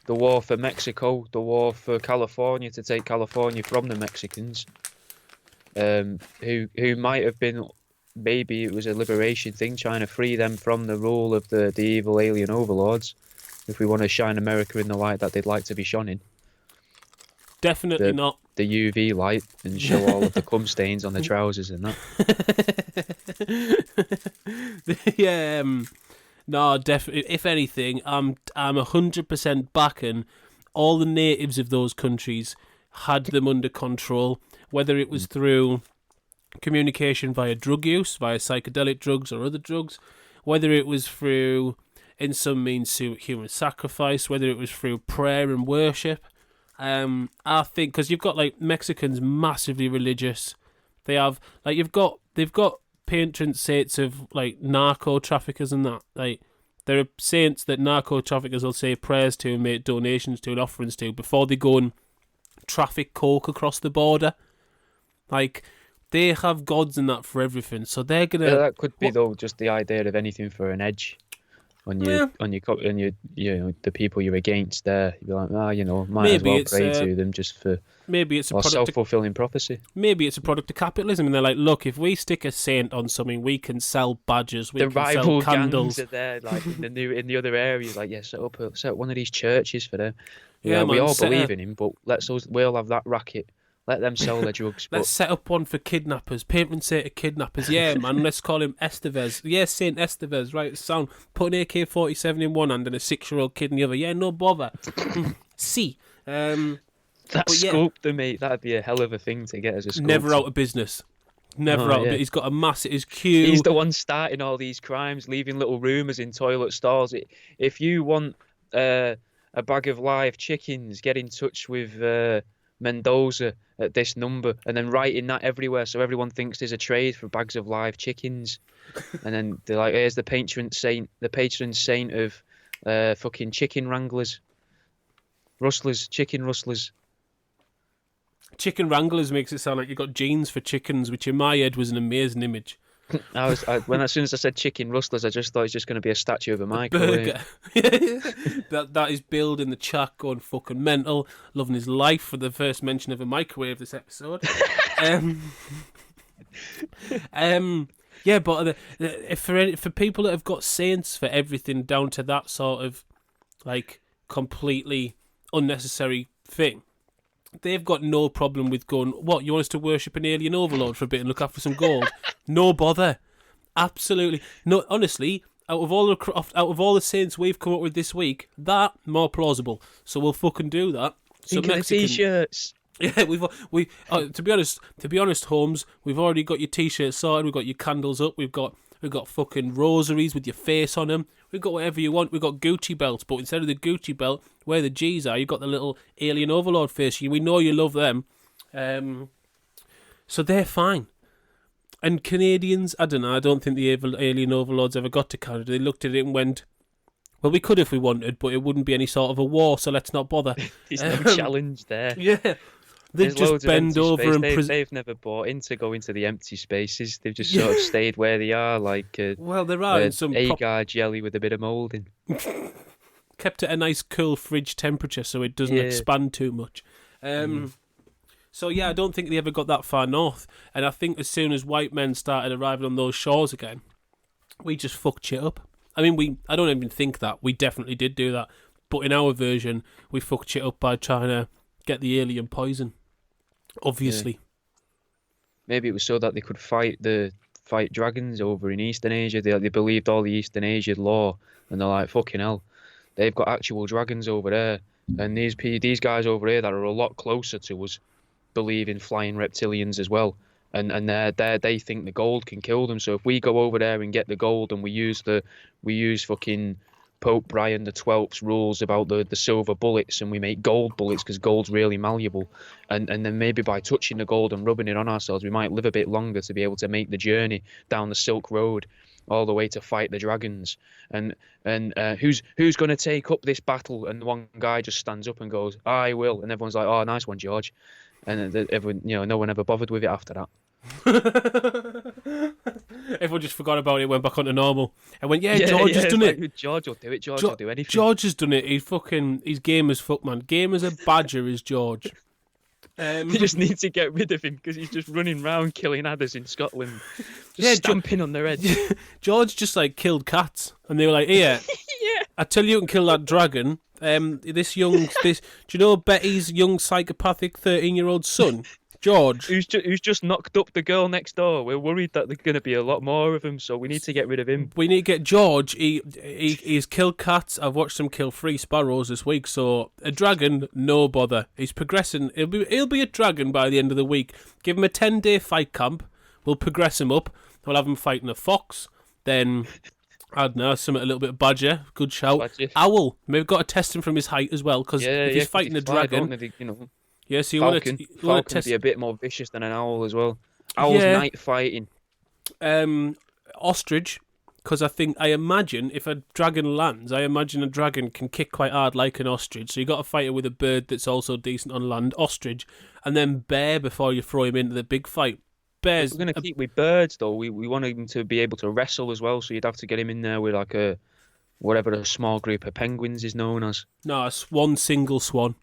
the war for Mexico, the war for California to take California from the Mexicans, who might have been, maybe it was a liberation thing, trying to free them from the rule of the evil alien overlords. If we want to shine America in the light that they'd like to be shone in. Definitely not. The UV light and show all of the cum stains on the trousers and that. Yeah, no, definitely. If anything, I'm 100% backing all the natives of those countries had them under control, whether it was through communication via drug use, via psychedelic drugs or other drugs, whether it was through, in some means, human sacrifice, whether it was through prayer and worship. I think because you've got like Mexicans massively religious. They have they've got patron saints of like narco traffickers and that. Like there are saints that narco traffickers will say prayers to and make donations to and offerings to before they go and traffic coke across the border. Like they have gods and that for everything. So they're gonna. Yeah, that could be though just the idea of anything for an edge. On your the people you're against there, you'd be like, might maybe as well pray to them just for maybe it's a self-fulfilling prophecy. Maybe it's a product of capitalism, and they're like, look, if we stick a saint on something, we can sell badges, we the can rival sell candles. Gangs are there, like in the other areas, like set up one of these churches for them. Yeah, we all believe in him, but we'll have that racket. Let them sell their drugs. Let's set up one for kidnappers. Patron saint of kidnappers. Yeah, man. Let's call him Estevez. Yeah, Saint Estevez. Right, sound. Put an AK-47 in one hand and a 6-year-old kid in the other. Yeah, no bother. See. That's sculptor, mate. That'd be a hell of a thing to get as a sculptor. Never out of business. Never out of it. He's got a massive. His queue. He's the one starting all these crimes, leaving little rumours in toilet stalls. If you want a bag of live chickens, get in touch with Mendoza at this number, and then writing that everywhere so everyone thinks there's a trade for bags of live chickens. And then they're like, here's the patron saint of fucking chicken wranglers, chicken rustlers. Chicken wranglers makes it sound like you got genes for chickens, which in my head was an amazing image. As soon as I said chicken rustlers, I just thought it's just going to be a statue of a microwave. that is Bill in the chat going fucking mental, loving his life for the first mention of a microwave this episode. Yeah, but for people that have got saints for everything down to that sort of like completely unnecessary thing, they've got no problem with going, what, you want us to worship an alien overlord for a bit and look after some gold? No bother. Absolutely. No, honestly, out of all the saints we've come up with this week, that more plausible. So we'll fucking do that. Think of the t-shirts. Yeah, to be honest, Holmes, we've already got your t-shirts sorted. We've got your candles up. We've got fucking rosaries with your face on them. We've got whatever you want. We've got Gucci belts, but instead of the Gucci belt, where the G's are, you've got the little alien overlord face. We know you love them, so they're fine. And Canadians, I don't know. I don't think the alien overlords ever got to Canada. They looked at it and went, well, we could if we wanted, but it wouldn't be any sort of a war, so let's not bother. There's no challenge there. Yeah. They've just bend over and... They've never bought in to go into the empty spaces. They've just sort of stayed where they are, like well, there are some agar jelly with a bit of moulding. Kept at a nice cool fridge temperature so it doesn't expand too much. So yeah, I don't think they ever got that far north. And I think as soon as white men started arriving on those shores again, we just fucked shit up. I mean, I don't even think that. We definitely did do that. But in our version, we fucked shit up by trying to get the alien poison. Obviously. Yeah. Maybe it was so that they could fight dragons over in Eastern Asia. They believed all the Eastern Asia lore, and they're like, fucking hell, they've got actual dragons over there, and these guys over here that are a lot closer to us believe in flying reptilians as well. And they think the gold can kill them. So if we go over there and get the gold, and we use fucking Pope Brian the 12th's rules about the silver bullets, and we make gold bullets because gold's really malleable, and then maybe by touching the gold and rubbing it on ourselves, we might live a bit longer to be able to make the journey down the Silk Road all the way to fight the dragons. And who's going to take up this battle? And one guy just stands up and goes, I will. And everyone's like, oh, nice one, George. And everyone, no one ever bothered with it after that. Everyone just forgot about it, went back onto normal, and went, George has done it. George will do it. George will do anything. George has done it. He's game as fuck, man. Game as a badger is George. You just need to get rid of him because he's just running around killing adders in Scotland, stamping on their heads. George just killed cats, and they were like, "Here, I tell you, can kill that dragon." Do you know Betty's young psychopathic 13-year-old son? George, who's just knocked up the girl next door. We're worried that there's going to be a lot more of him, so we need to get rid of him. We need to get George. He's killed cats. I've watched him kill 3 sparrows this week. So a dragon, no bother. He's progressing. He'll be a dragon by the end of the week. Give him a 10-day fight camp. We'll progress him up. We'll have him fighting a fox. Then I don't know, a little bit of badger. Good shout. Badger. Owl. Maybe got to test him from his height as well, because if he's fighting a dragon. Yeah, so Falcon can be a bit more vicious than an owl as well. Owl's night fighting. Ostrich, because I imagine if a dragon lands, I imagine a dragon can kick quite hard like an ostrich. So you got to fight it with a bird that's also decent on land, ostrich, and then bear before you throw him into the big fight. Bears. We're going to keep with birds though. We want him to be able to wrestle as well. So you'd have to get him in there with whatever a small group of penguins is known as. No, one single swan.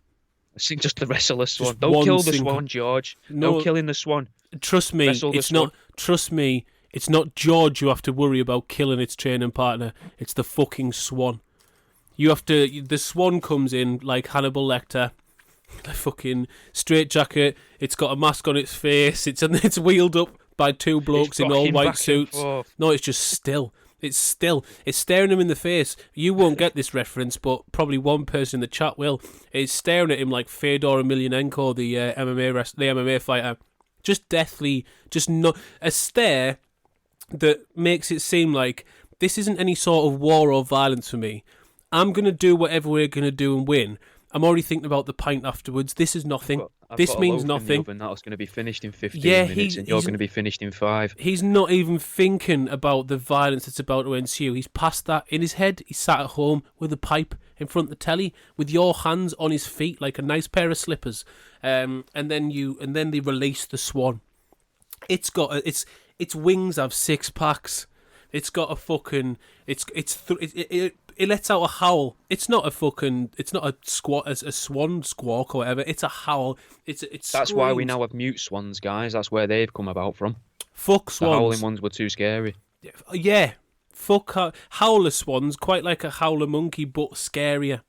Just the wrestler swan. Don't kill the swan, George. No killing the swan. Trust me, it's not. Trust me, it's not George you have to worry about killing its training partner. It's the fucking swan. You have to. The swan comes in like Hannibal Lecter, the fucking straitjacket. It's got a mask on its face. It's wheeled up by 2 blokes in all white suits. No, it's just still. It's staring him in the face. You won't get this reference, but probably one person in the chat will. It's staring at him like Fedor Emelianenko, the MMA fighter. Just deathly, just a stare that makes it seem like this isn't any sort of war or violence for me. I'm going to do whatever we're going to do and win. I'm already thinking about the pint afterwards. This is nothing. This means nothing. That was going to be finished in 15 minutes, and you're going to be finished in 5. He's not even thinking about the violence that's about to ensue. He's past that in his head. He's sat at home with a pipe in front of the telly, with your hands on his feet like a nice pair of slippers. And then they release the swan. Its wings have 6 packs. It's got a fucking. It lets out a howl. It's not a swan squawk or whatever. It's a howl. That's why we now have mute swans, guys. That's where they've come about from. Fuck swans. The howling ones were too scary. Yeah. Fuck howler swans, quite like a howler monkey, but scarier.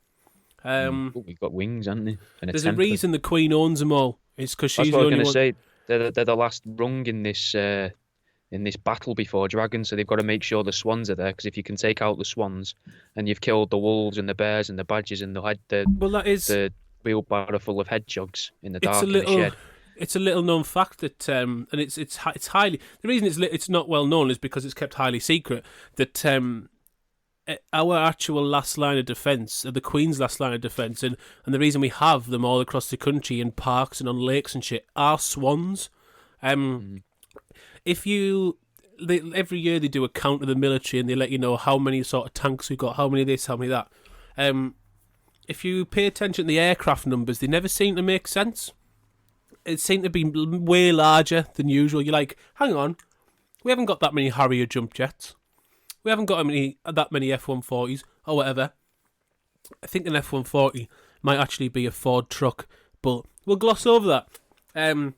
We've got wings, haven't they? There's a reason the Queen owns them all. It's because she's the only one. That's what I was going to say. They're the last rung in this in this battle before dragons. So they've got to make sure the swans are there, because if you can take out the swans, and you've killed the wolves and the bears and the badgers and Well, that is. the wheelbarrow full of hedgehogs in the It's a dark in the little. shed. It's a little known fact that, and it's highly. The reason it's not well known is because it's kept highly secret. That our actual last line of defence, the Queen's last line of defence, and the reason we have them all across the country in parks and on lakes and shit are swans. If you, every year they do a count of the military and they let you know how many sort of tanks we've got, how many this, how many that. If you pay attention to the aircraft numbers, they never seem to make sense. It seemed to be way larger than usual. You're like, hang on, we haven't got that many Harrier jump jets. We haven't got that many F-140s or whatever. I think an F-140 might actually be a Ford truck, but we'll gloss over that. And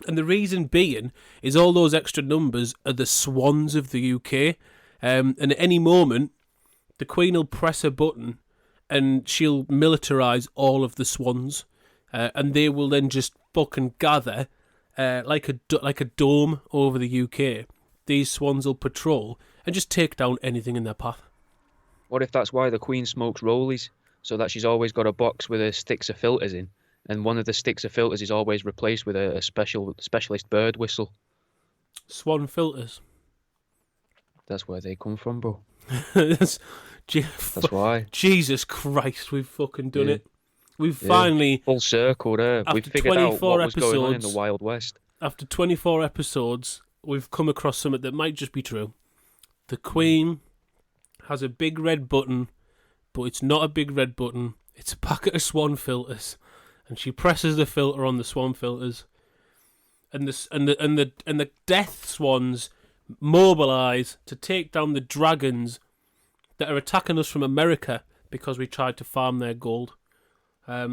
the reason being is all those extra numbers are the swans of the UK. And at any moment, the Queen will press a button and she'll militarise all of the swans. And they will then just fucking gather like a dome over the UK. These swans will patrol and just take down anything in their path. What if that's why the Queen smokes rollies? So that she's always got a box with her sticks of filters in, and one of the sticks of filters is always replaced with a specialist bird whistle. Swan filters. That's where they come from, bro. That's why. Jesus Christ, we've fucking done it. We've finally... Full circle there. We've figured out what was going on in the Wild West. After 24 episodes, we've come across something that might just be true. The Queen has a big red button, but it's not a big red button. It's a packet of swan filters, and she presses the filter on the swan filters, and the death swans mobilise to take down the dragons that are attacking us from America because we tried to farm their gold. I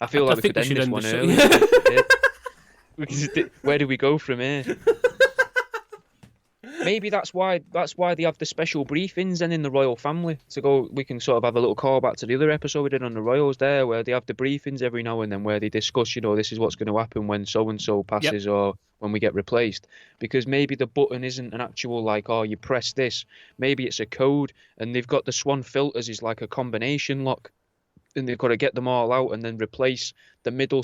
feel like we could end this one early. Where do we go from here? Maybe that's why they have the special briefings then in the royal family to go. We can sort of have a little callback to the other episode we did on the royals there, where they have the briefings every now and then where they discuss, this is what's going to happen when so and so passes or when we get replaced. Because maybe the button isn't an actual like, oh, you press this. Maybe it's a code, and they've got the swan filters is like a combination lock, and they've got to get them all out and then replace the middle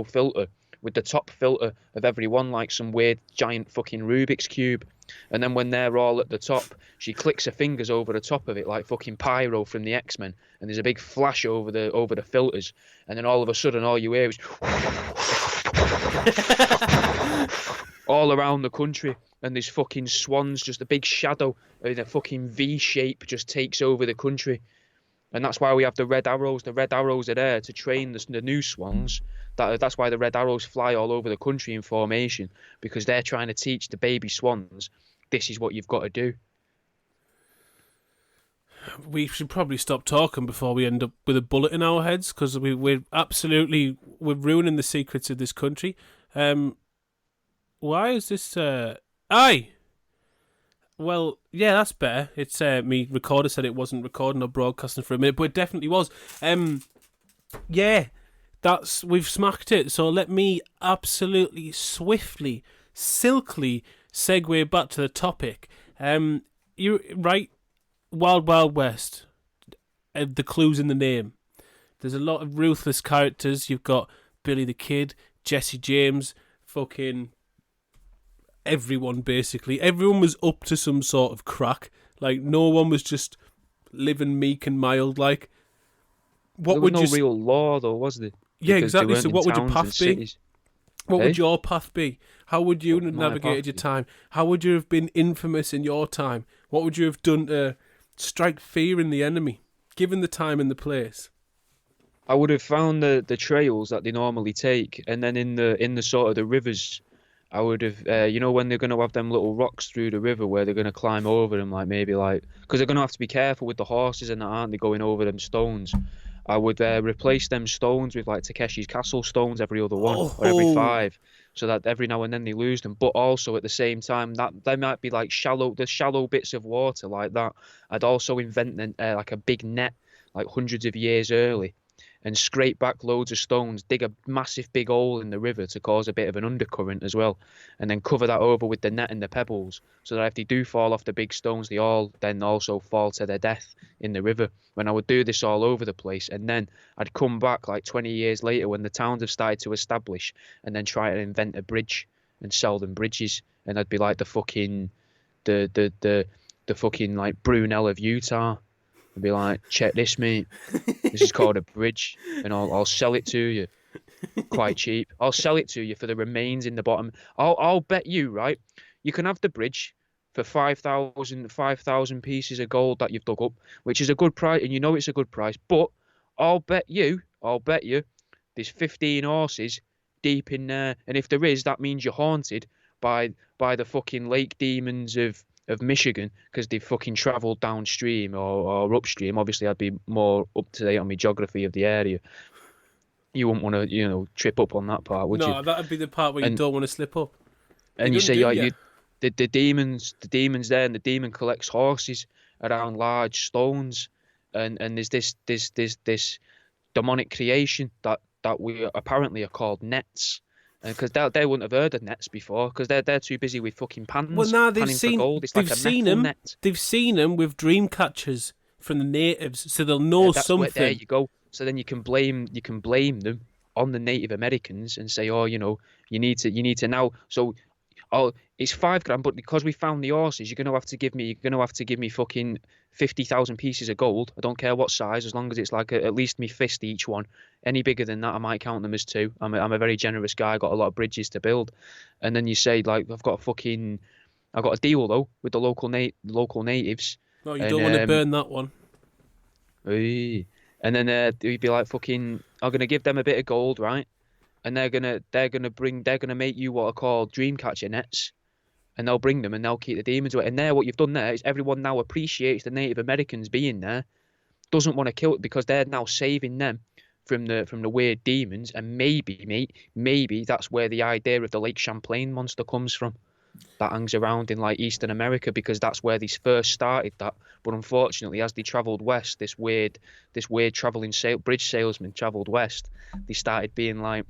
filter with the top filter of every one, like some weird giant fucking Rubik's cube. And then when they're all at the top, she clicks her fingers over the top of it like fucking Pyro from the X-Men, and there's a big flash over the filters, and then all of a sudden all you hear is all around the country, and there's fucking swans, just a big shadow in a fucking V shape just takes over the country. And that's why we have the red arrows. The red arrows are there to train the new swans. That's why the red arrows fly all over the country in formation, because they're trying to teach the baby swans, this is what you've got to do. We should probably stop talking before we end up with a bullet in our heads, because we're ruining the secrets of this country. Why is this... Aye! Well, yeah, that's better. It's me recorder said it wasn't recording or broadcasting for a minute, but it definitely was. Yeah, we've smacked it. So let me absolutely swiftly, silkily segue back to the topic. You right, Wild Wild West. The clue's in the name. There's a lot of ruthless characters. You've got Billy the Kid, Jesse James, fucking everyone, basically. Everyone was up to some sort of crack. Like, no one was just living meek and mild. Like, there was no real law, though, was there? Yeah, exactly. So what would your path be? What would your path be? How would you have navigated your time? How would you have been infamous in your time? What would you have done to strike fear in the enemy, given the time and the place? I would have found the trails that they normally take, and then in the sort of the rivers, I would have, when they're going to have them little rocks through the river where they're going to climb over them, because they're going to have to be careful with the horses and that, aren't they, going over them stones. I would replace them stones with like Takeshi's Castle stones every other one or every 5, so that every now and then they lose them. But also at the same time, that they might be like shallow bits of water like that. I'd also invent like a big net, like hundreds of years early, and scrape back loads of stones, dig a massive big hole in the river to cause a bit of an undercurrent as well, and then cover that over with the net and the pebbles, so that if they do fall off the big stones, they all then also fall to their death in the river. When I would do this all over the place, and then I'd come back like 20 years later when the towns have started to establish, and then try to invent a bridge and sell them bridges, and I'd be like the fucking like Brunel of Utah. I'd be like, check this, mate. This is called a bridge, and I'll sell it to you quite cheap. I'll sell it to you for the remains in the bottom. I'll bet you, right? You can have the bridge for 5,000 pieces of gold that you've dug up, which is a good price, and you know it's a good price. But I'll bet you, there's 15 horses deep in there, and if there is, that means you're haunted by the fucking lake demons of Michigan, because they've fucking travelled downstream or upstream. Obviously, I'd be more up to date on my geography of the area. You wouldn't want to, trip up on that part, would you? No, that'd be the part where you don't want to slip up. And you say, the demons there, and the demon collects horses around large stones, and there's this demonic creation that we apparently are called nets. Because they wouldn't have heard of nets before, because they're too busy with fucking pans. Well, now they've seen them. Net. They've seen them with dream catchers from the natives, so they'll know something. There you go. So then you can blame them on the Native Americans and say, oh, you need to now. So, it's $5,000, but because we found the horses, you're gonna have to give me fucking 50,000 pieces of gold. I don't care what size, as long as it's like at least me fist each one. Any bigger than that, I might count them as two. I'm a very generous guy. I got a lot of bridges to build, and then you say like, I've got a deal though with the local natives. No, you don't want to burn that one. And then you'd be like, fucking, I'm gonna give them a bit of gold, right? And they're gonna make you what are called dreamcatcher nets, and they'll bring them and they'll keep the demons away. And there, what you've done there is everyone now appreciates the Native Americans being there, doesn't want to kill it because they're now saving them from the weird demons. And maybe that's where the idea of the Lake Champlain monster comes from. That hangs around in like Eastern America, because that's where they first started that. But unfortunately, as they travelled west, this weird travelling bridge salesman travelled west. They started being like,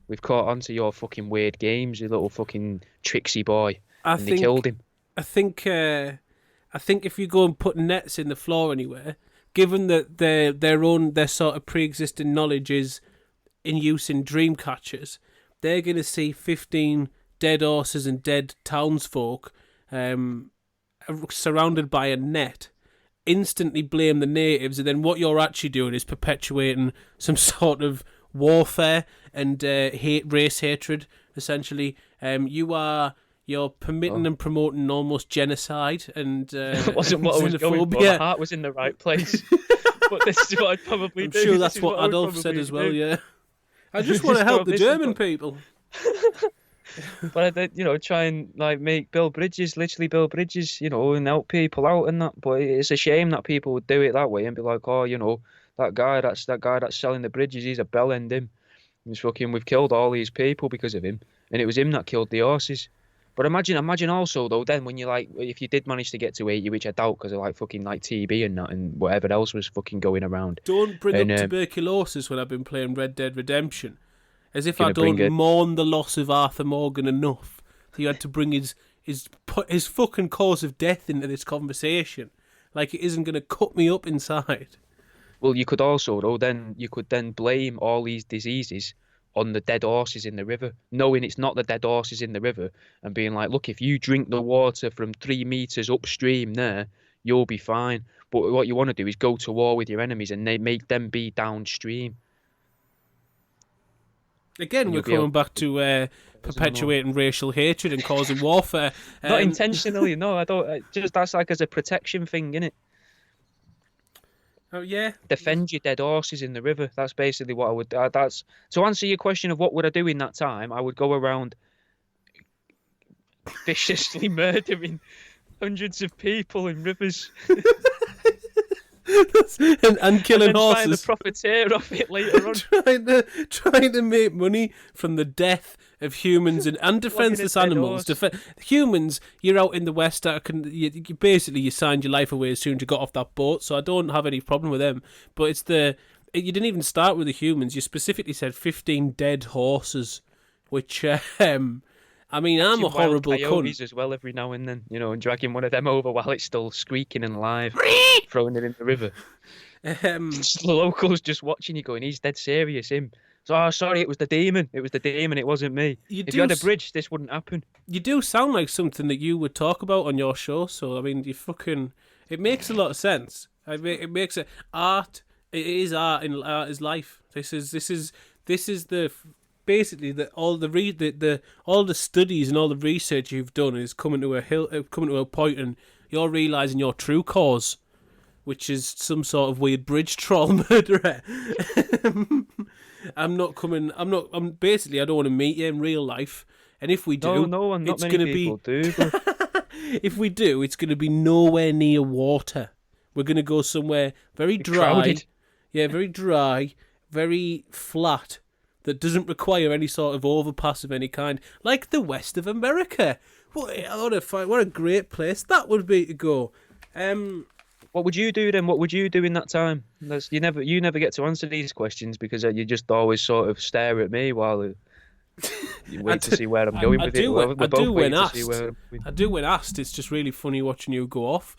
we've caught on to your fucking weird games, you little fucking tricksy boy. They killed him. I think if you go and put nets in the floor anywhere, given that their sort of pre-existing knowledge is in use in dream catchers, they're going to see 15 dead horses and dead townsfolk surrounded by a net, instantly blame the natives, and then what you're actually doing is perpetuating some sort of warfare and race hatred, essentially. You're permitting and promoting almost genocide and it wasn't what I was going for. My heart was in the right place. But this is what I'd probably do. I'm sure that's what Adolf said as well, yeah. I just want to help the German people. But I try and like build bridges, and help people out and that. But it's a shame that people would do it that way and be like, oh, that guy that's selling the bridges, he's a bellend him. We've killed all these people because of him, and it was him that killed the horses. But imagine also though, then when if you did manage to get to 80, which I doubt because of fucking TB and that and whatever else was fucking going around. Don't bring up tuberculosis when I've been playing Red Dead Redemption. As if I don't mourn the loss of Arthur Morgan enough. He had to bring his fucking cause of death into this conversation. Like it isn't going to cut me up inside. Well, you could also though then blame all these diseases on the dead horses in the river, knowing it's not the dead horses in the river, and being like, look, if you drink the water from 3 meters upstream there, you'll be fine. But what you want to do is go to war with your enemies and they make them be downstream. Again, we're coming back to perpetuating racial hatred and causing warfare. Not intentionally, no. I don't. Just that's like as a protection thing, innit? Oh yeah. Defend your dead horses in the river. That's basically what I would. That's to answer your question of what would I do in that time. I would go around viciously murdering hundreds of people in rivers. and killing horses. Trying to profiteer off it later on. trying to make money from the death of humans and defenseless animals. Humans, you're out in the West. You signed your life away as soon as you got off that boat, so I don't have any problem with them. But it's the you didn't even start with the humans. You specifically said 15 dead horses, which I mean, I'm a Catching wild horrible coyotes cunt. as well every now and then, and dragging one of them over while it's still squeaking and alive, throwing it in the river. Um, The locals just watching you going, he's dead serious, him. So, oh, sorry, it was the demon. It was the demon, it wasn't me. you If you do had a bridge, this wouldn't happen. you do sound like something that you would talk about on your show. So I mean, it makes a lot of sense. It makes it art. It is art, and art is life. This is the basically all the studies and all the research you've done is coming to a point, and you're realizing your true cause, which is some sort of weird bridge troll murderer. I'm basically, I don't want to meet you in real life. And if we do, No, and not it's many going to people be, do. But if we do, it's going to be nowhere near water. We're going to go somewhere very dry. crowded. Yeah, very dry, very flat, that doesn't require any sort of overpass of any kind, like the west of America. What a great place that would be to go. What would you do then? What would you do in that time? You never get to answer these questions because you just always sort of stare at me while you wait to see where I'm going with it. I do when asked. It's just really funny watching you go off.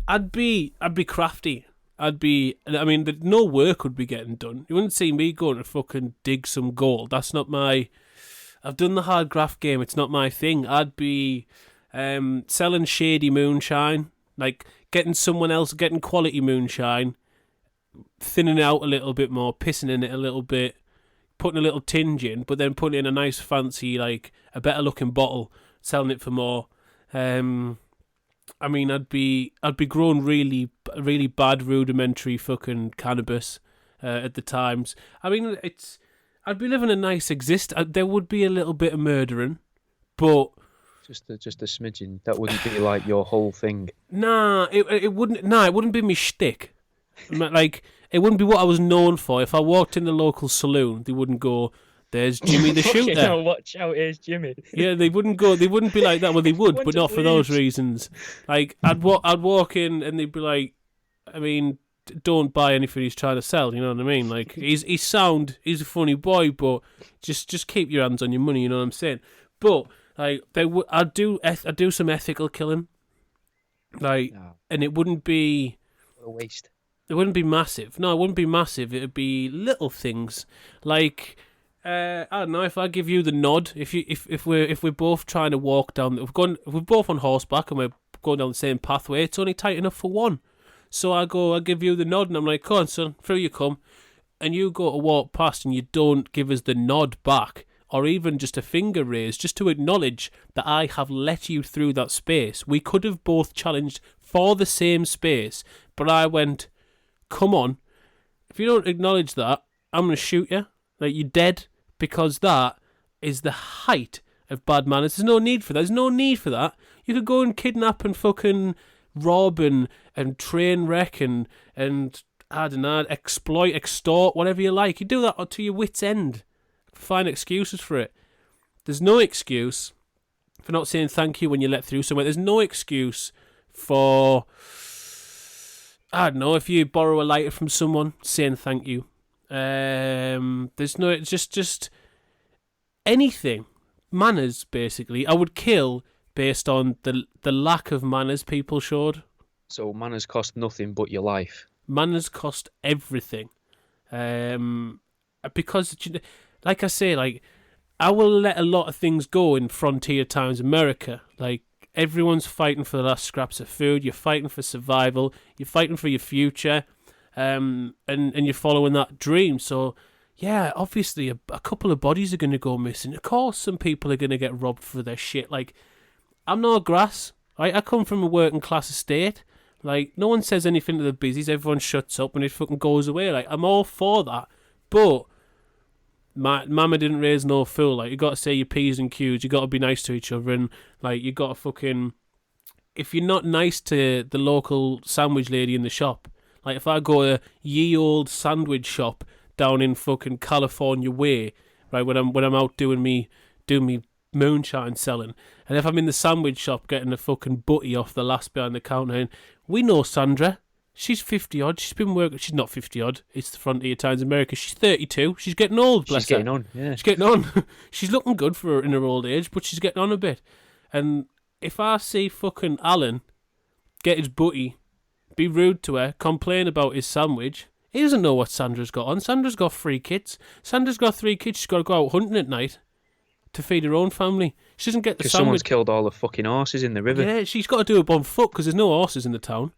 I'd be crafty. I mean, no work would be getting done. You wouldn't see me going to fucking dig some gold. That's not my. I've done the hard graft game. It's not my thing. I'd be selling shady moonshine, like getting quality moonshine, thinning it out a little bit more, pissing in it a little bit, putting a little tinge in, but then putting in a nice fancy, like a better looking bottle, selling it for more. I mean, I'd be growing really, really bad rudimentary fucking cannabis at the times. I mean, I'd be living a nice there would be a little bit of murdering, but just a smidgen. That wouldn't be like your whole thing. Nah, it wouldn't. Nah, it wouldn't be me shtick. Like, it wouldn't be what I was known for. If I walked in the local saloon, they wouldn't go, "There's Jimmy the shooter." No, watch out, here's Jimmy. Yeah, they wouldn't go. They wouldn't be like that. Well, they would, but not for those reasons. Like, I'd walk in, and they'd be like, I mean, don't buy anything he's trying to sell. You know what I mean? Like, he's sound. He's a funny boy, but just keep your hands on your money. You know what I'm saying? But like, I'd do some ethical killing. Like, and it wouldn't be What a waste. It wouldn't be massive. No, it wouldn't be massive. It'd be little things like, I don't know. If I give you the nod, if we're both trying to walk down, if we're both on horseback and we're going down the same pathway, it's only tight enough for one. So I give you the nod, and I'm like, "Come on, son, through you come," and you go to walk past, and you don't give us the nod back, or even just a finger raise, just to acknowledge that I have let you through that space. We could have both challenged for the same space, but I went, "Come on, if you don't acknowledge that, I'm going to shoot you. Like, you're dead," because that is the height of bad manners. There's no need for that. There's no need for that. You could go and kidnap and fucking rob and train wreck and I don't know, exploit, extort, whatever you like. You do that to your wit's end. Find excuses for it. There's no excuse for not saying thank you when you let through somewhere. There's no excuse for, I don't know, if you borrow a lighter from someone, saying thank you. There's no, just anything. Manners, basically. I would kill based on the lack of manners people showed. So manners cost nothing but your life. Manners cost everything. Because, like I say, like, I will let a lot of things go in frontier times America. Like, everyone's fighting for the last scraps of food. You're fighting for survival. You're fighting for your future. And you're following that dream. So, yeah, obviously a couple of bodies are going to go missing. Of course, some people are going to get robbed for their shit. Like, I'm no grass. Right? I come from a working class estate. Like, no one says anything to the busies. Everyone shuts up and it fucking goes away. Like, I'm all for that. But my mama didn't raise no fool. Like, you got to say your P's and Q's. You got to be nice to each other. And, like, you got to fucking... If you're not nice to the local sandwich lady in the shop... Like, if I go to ye old sandwich shop down in fucking California way, right, when I'm out doing me moonshine selling, and if I'm in the sandwich shop getting a fucking butty off the last behind the counter, and we know Sandra, She's 50 odd. She's been working. She's not 50 odd. It's the Frontier Times America. She's 32. She's getting old. Bless She's getting her. on. Yeah. She's getting on. She's looking good for her in her old age, but she's getting on a bit. And if I see fucking Alan get his booty, be rude to her, complain about his sandwich, he doesn't know what Sandra's got on. Sandra's got 3 kids. Sandra's got 3 kids. She's got to go out hunting at night to feed her own family. She doesn't get the Because sandwich. someone's killed all the fucking horses in the river. Yeah, she's got to do it on foot because there's no horses in the town.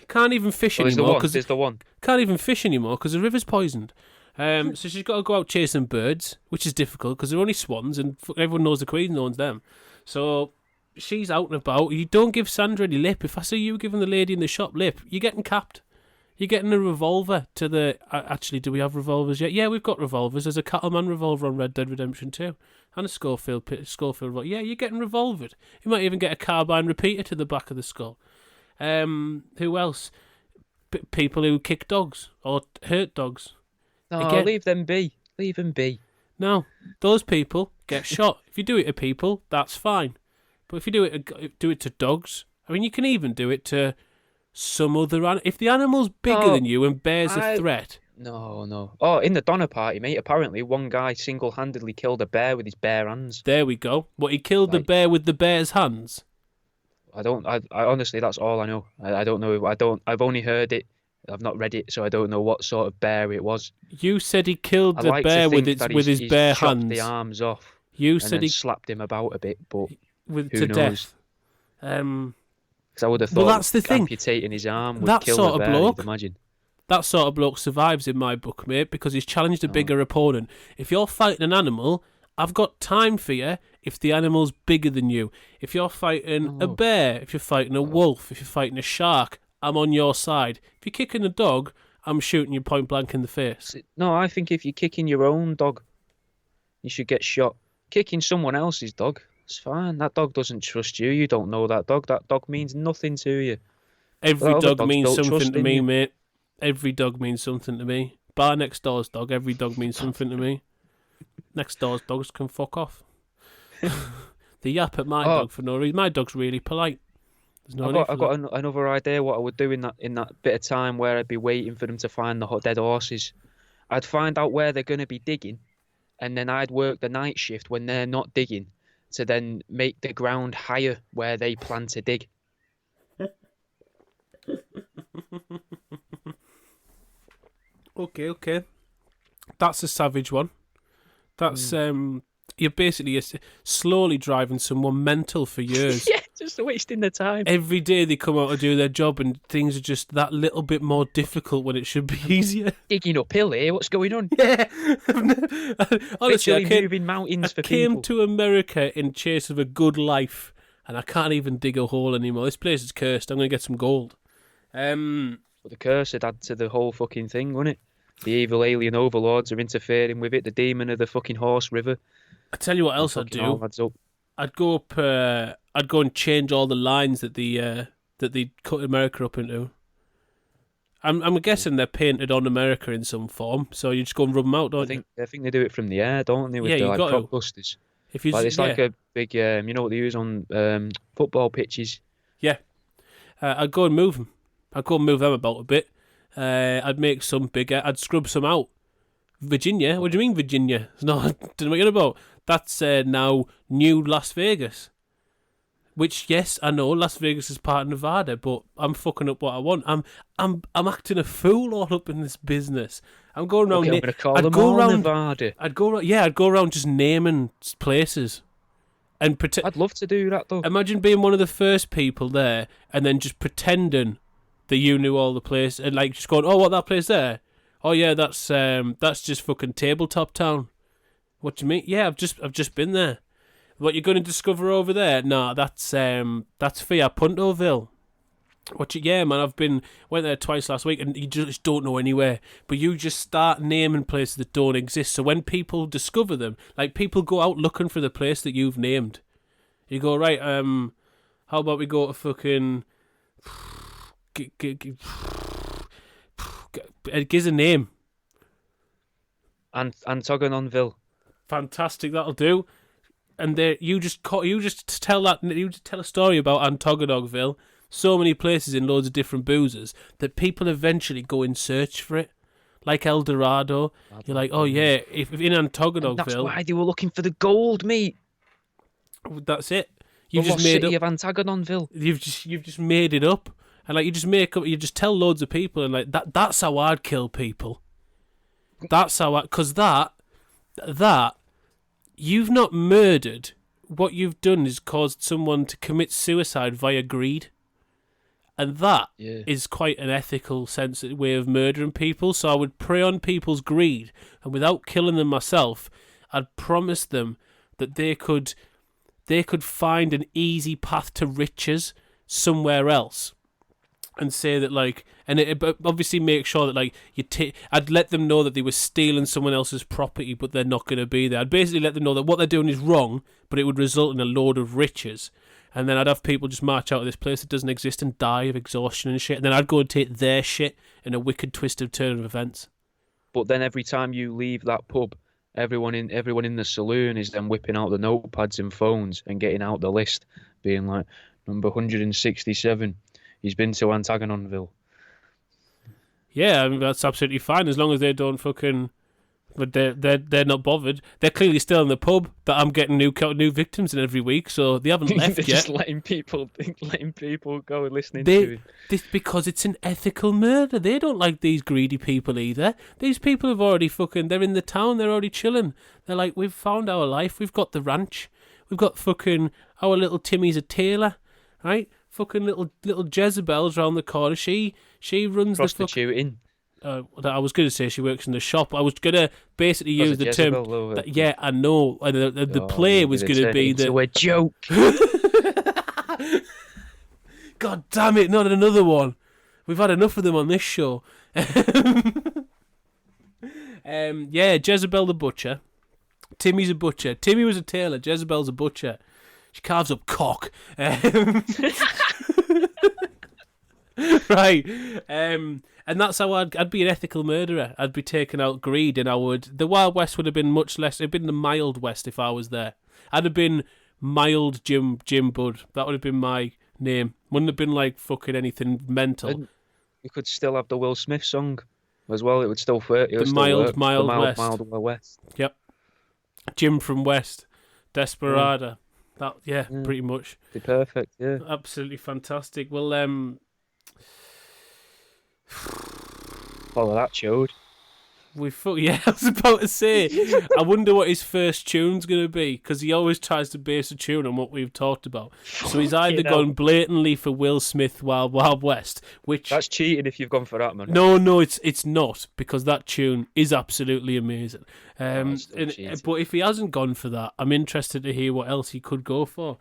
Can't even fish anymore. There's the one. Can't even fish anymore because the river's poisoned. So she's got to go out chasing birds, which is difficult because they're only swans and everyone knows the Queen owns them. So she's out and about. You don't give Sandra any lip. If I see you giving the lady in the shop lip, you're getting capped. You're getting a revolver to the... Actually, do we have revolvers yet? Yeah, we've got revolvers. There's a Cattleman revolver on Red Dead Redemption 2. And a Schofield revolver. Yeah, you're getting revolvered. You might even get a carbine repeater to the back of the skull. Who else? People who kick dogs or hurt dogs. No, Again, leave them be. Leave them be. No, those people get shot. If you do it to people, that's fine. But if you do it to dogs, I mean, you can even do it to some other animal. If the animal's bigger than you and bears a threat. No. Oh, in the Donner Party, mate, apparently one guy single-handedly killed a bear with his bare hands. There we go. What, he killed the bear with the bear's hands? I honestly, that's all I know. I don't know. I've only heard it. I've not read it, so I don't know what sort of bear it was. You said he killed the bear with his bare hands. The arms off. You said he slapped him about a bit, but to death. Because I would have thought that's the thing. Amputating his arm would kill the bear. You'd imagine. That sort of bloke survives in my book, mate, because he's challenged a bigger opponent. If you're fighting an animal, I've got time for you if the animal's bigger than you. If you're fighting a bear, if you're fighting a wolf, if you're fighting a shark, I'm on your side. If you're kicking a dog, I'm shooting you point blank in the face. No, I think if you're kicking your own dog, you should get shot. Kicking someone else's dog, it's fine. That dog doesn't trust you. You don't know that dog. That dog means nothing to you. Every dog means something to me, mate. Every dog means something to me. Bar next door's dog, every dog means something to me. Next door's dogs can fuck off. They yap at my dog for no reason. My dog's really polite. I've got another idea what I would do in that bit of time where I'd be waiting for them to find the dead horses. I'd find out where they're going to be digging, and then I'd work the night shift when they're not digging to then make the ground higher where they plan to dig. Okay. That's a savage one. That's you're basically slowly driving someone mental for years. Yeah, just wasting the time. Every day they come out to do their job and things are just that little bit more difficult when it should be easier. Digging uphill here, what's going on? Yeah. Honestly, moving mountains for people. I came to America in chase of a good life and I can't even dig a hole anymore. This place is cursed. I'm going to get some gold. But the curse would add to the whole fucking thing, wouldn't it? The evil alien overlords are interfering with it. The demon of the fucking Horse River. I tell you what else I'd do. I'd go up. I'd go and change all the lines that they cut America up into. I'm guessing they're painted on America in some form. So you just go and rub them out, don't you? I think they do it from the air, don't they? With the prop busters. If you, it's like a big, you know what they use on football pitches. Yeah, I'd go and move them. I'd go and move them about a bit. I'd make some bigger. I'd scrub some out. Virginia? What do you mean Virginia? No, I don't know what you're about. That's now new Las Vegas. Which, yes, I know Las Vegas is part of Nevada, but I'm fucking up what I want. I'm acting a fool all up in this business. I'm going around. Okay, I'm going to call them all Nevada. I'd go around just naming places. And I'd love to do that though. Imagine being one of the first people there, and then just pretending that you knew all the places, and like just going, "Oh, what, that place there? Oh yeah, that's just fucking Tabletop Town." What do you mean? Yeah, I've just been there. What you're going to discover over there? Nah, that's Fiat Puntoville. Yeah, man, went there twice last week, and you just don't know anywhere. But you just start naming places that don't exist. So when people discover them, like people go out looking for the place that you've named, you go, right. How about we go to fucking? Gives a name. Antagononville. Fantastic, that'll do. And you just tell a story about Antagononville. so many places in loads of different boozers that people eventually go and search for it. Like El Dorado, you're like, oh yeah, if in And that's Antagonogville, why they were looking for the gold, mate. that's it. The You've just lost made city up. of Antagononville. You've just made it up, and like you just tell loads of people, and like that's how I'd kill people. That's how because that you've not murdered. What you've done is caused someone to commit suicide via greed. And that is quite an ethical way of murdering people. So I would prey on people's greed, and without killing them myself, I'd promise them that they could find an easy path to riches somewhere else. And say that, like, but obviously make sure that, like, I'd let them know that they were stealing someone else's property, but they're not going to be there. I'd basically let them know that what they're doing is wrong, but it would result in a load of riches. And then I'd have people just march out of this place that doesn't exist and die of exhaustion and shit. And then I'd go and take their shit in a wicked twisted turn of events. But then every time you leave that pub, everyone in the saloon is then whipping out the notepads and phones and getting out the list, being like, number 167. He's been to Antagononville. Yeah, I mean, that's absolutely fine as long as they don't fucking. But they're not bothered. They're clearly still in the pub that I'm getting new victims in every week, so they haven't left They're yet. just letting people go and listening to it. This because it's an ethical murder. They don't like these greedy people either. These people have already they're in the town. They're already chilling. They're like, we've found our life. We've got the ranch. We've got fucking our little Timmy's a tailor, right? Fucking little Jezebel's round the corner. She runs prostituting. I was going to say she works in the shop. I was going to basically use the term. Yeah, I know. And the play was going to be a joke. God damn it! Not another one. We've had enough of them on this show. Yeah, Jezebel the butcher. Timmy's a butcher. Timmy was a tailor. Jezebel's a butcher. She carves up cock. Right. And that's how I'd be an ethical murderer. I'd be taking out greed, and the Wild West would have been much less. It'd been the Mild West if I was there. I'd have been Mild Jim Bud. That would have been my name. Wouldn't have been like fucking anything mental. And you could still have the Will Smith song as well. It would still fit. The Mild West. Yep. Jim from West. Desperada. Pretty much. Be perfect. Yeah. Absolutely fantastic. Well, follow that, chode. I was about to say, I wonder what his first tune's going to be, because he always tries to base a tune on what we've talked about. So he's either gone blatantly for Will Smith Wild West, which... That's cheating if you've gone for that, man. No, it's not, because that tune is absolutely amazing. But if he hasn't gone for that, I'm interested to hear what else he could go for.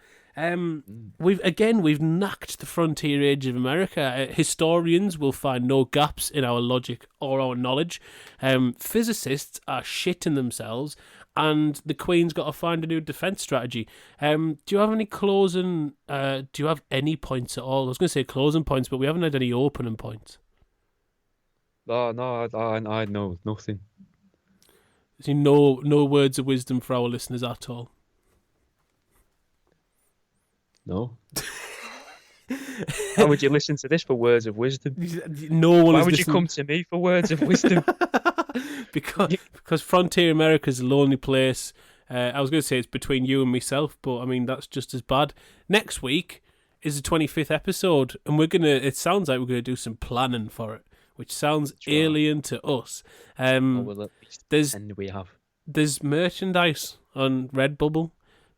We've knacked the frontier age of America. Historians will find no gaps in our logic or our knowledge. Physicists are shitting themselves, and the Queen's got to find a new defence strategy. Do you have any closing? Do you have any points at all? I was going to say closing points, but we haven't had any opening points. No, I know nothing. So no words of wisdom for our listeners at all. No. How would you listen to this for words of wisdom? No one. Why would you come to me for words of wisdom? because Frontier America is a lonely place. I was going to say it's between you and myself, but I mean that's just as bad. Next week is the 25th episode, and it sounds like we're going to do some planning for it, which sounds alien to us. There's merchandise on Redbubble.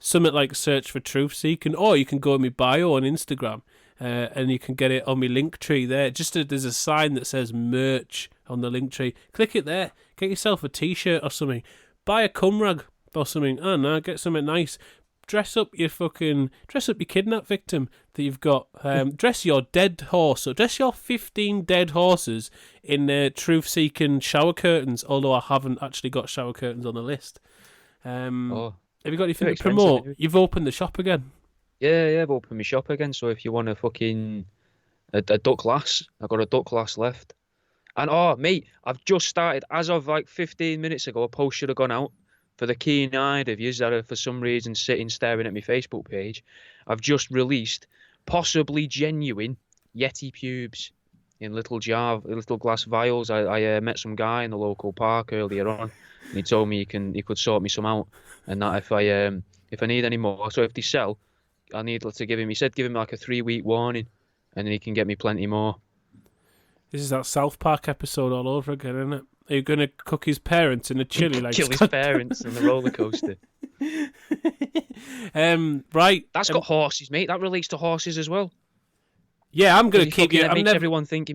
Something like search for truth seeking, or you can go in my bio on Instagram and you can get it on my link tree there. There's a sign that says merch on the link tree. Click it there. Get yourself a t-shirt or something. Buy a cum rag or something. I don't know, get something nice. Dress up your kidnap victim that you've got. Dress your dead horse, or dress your 15 dead horses in truth seeking shower curtains, although I haven't actually got shower curtains on the list. Have you got anything to promote? You've opened the shop again. Yeah, I've opened my shop again. So if you want a fucking a duck lass, I've got a duck lass left. And mate, I've just started as of like 15 minutes ago. A post should have gone out for the keen-eyed of yous that are for some reason sitting staring at my Facebook page. I've just released possibly genuine Yeti pubes in little glass vials. I met some guy in the local park earlier on, and he told me he could sort me some out, and that if I need any more, so if they sell, I need to give him. He said give him like a 3-week warning, and then he can get me plenty more. This is that South Park episode all over again, isn't it? Are you going to cook his parents in a chili like Kill his parents in the roller coaster. Right. That's got horses, mate. That relates to horses as well. Yeah, I'm going to keep you. He makes everyone think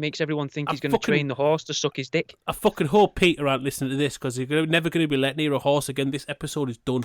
he's going to train the horse to suck his dick. I fucking hope Peter aren't listening to this because you're never going to be let near a horse again. This episode is done.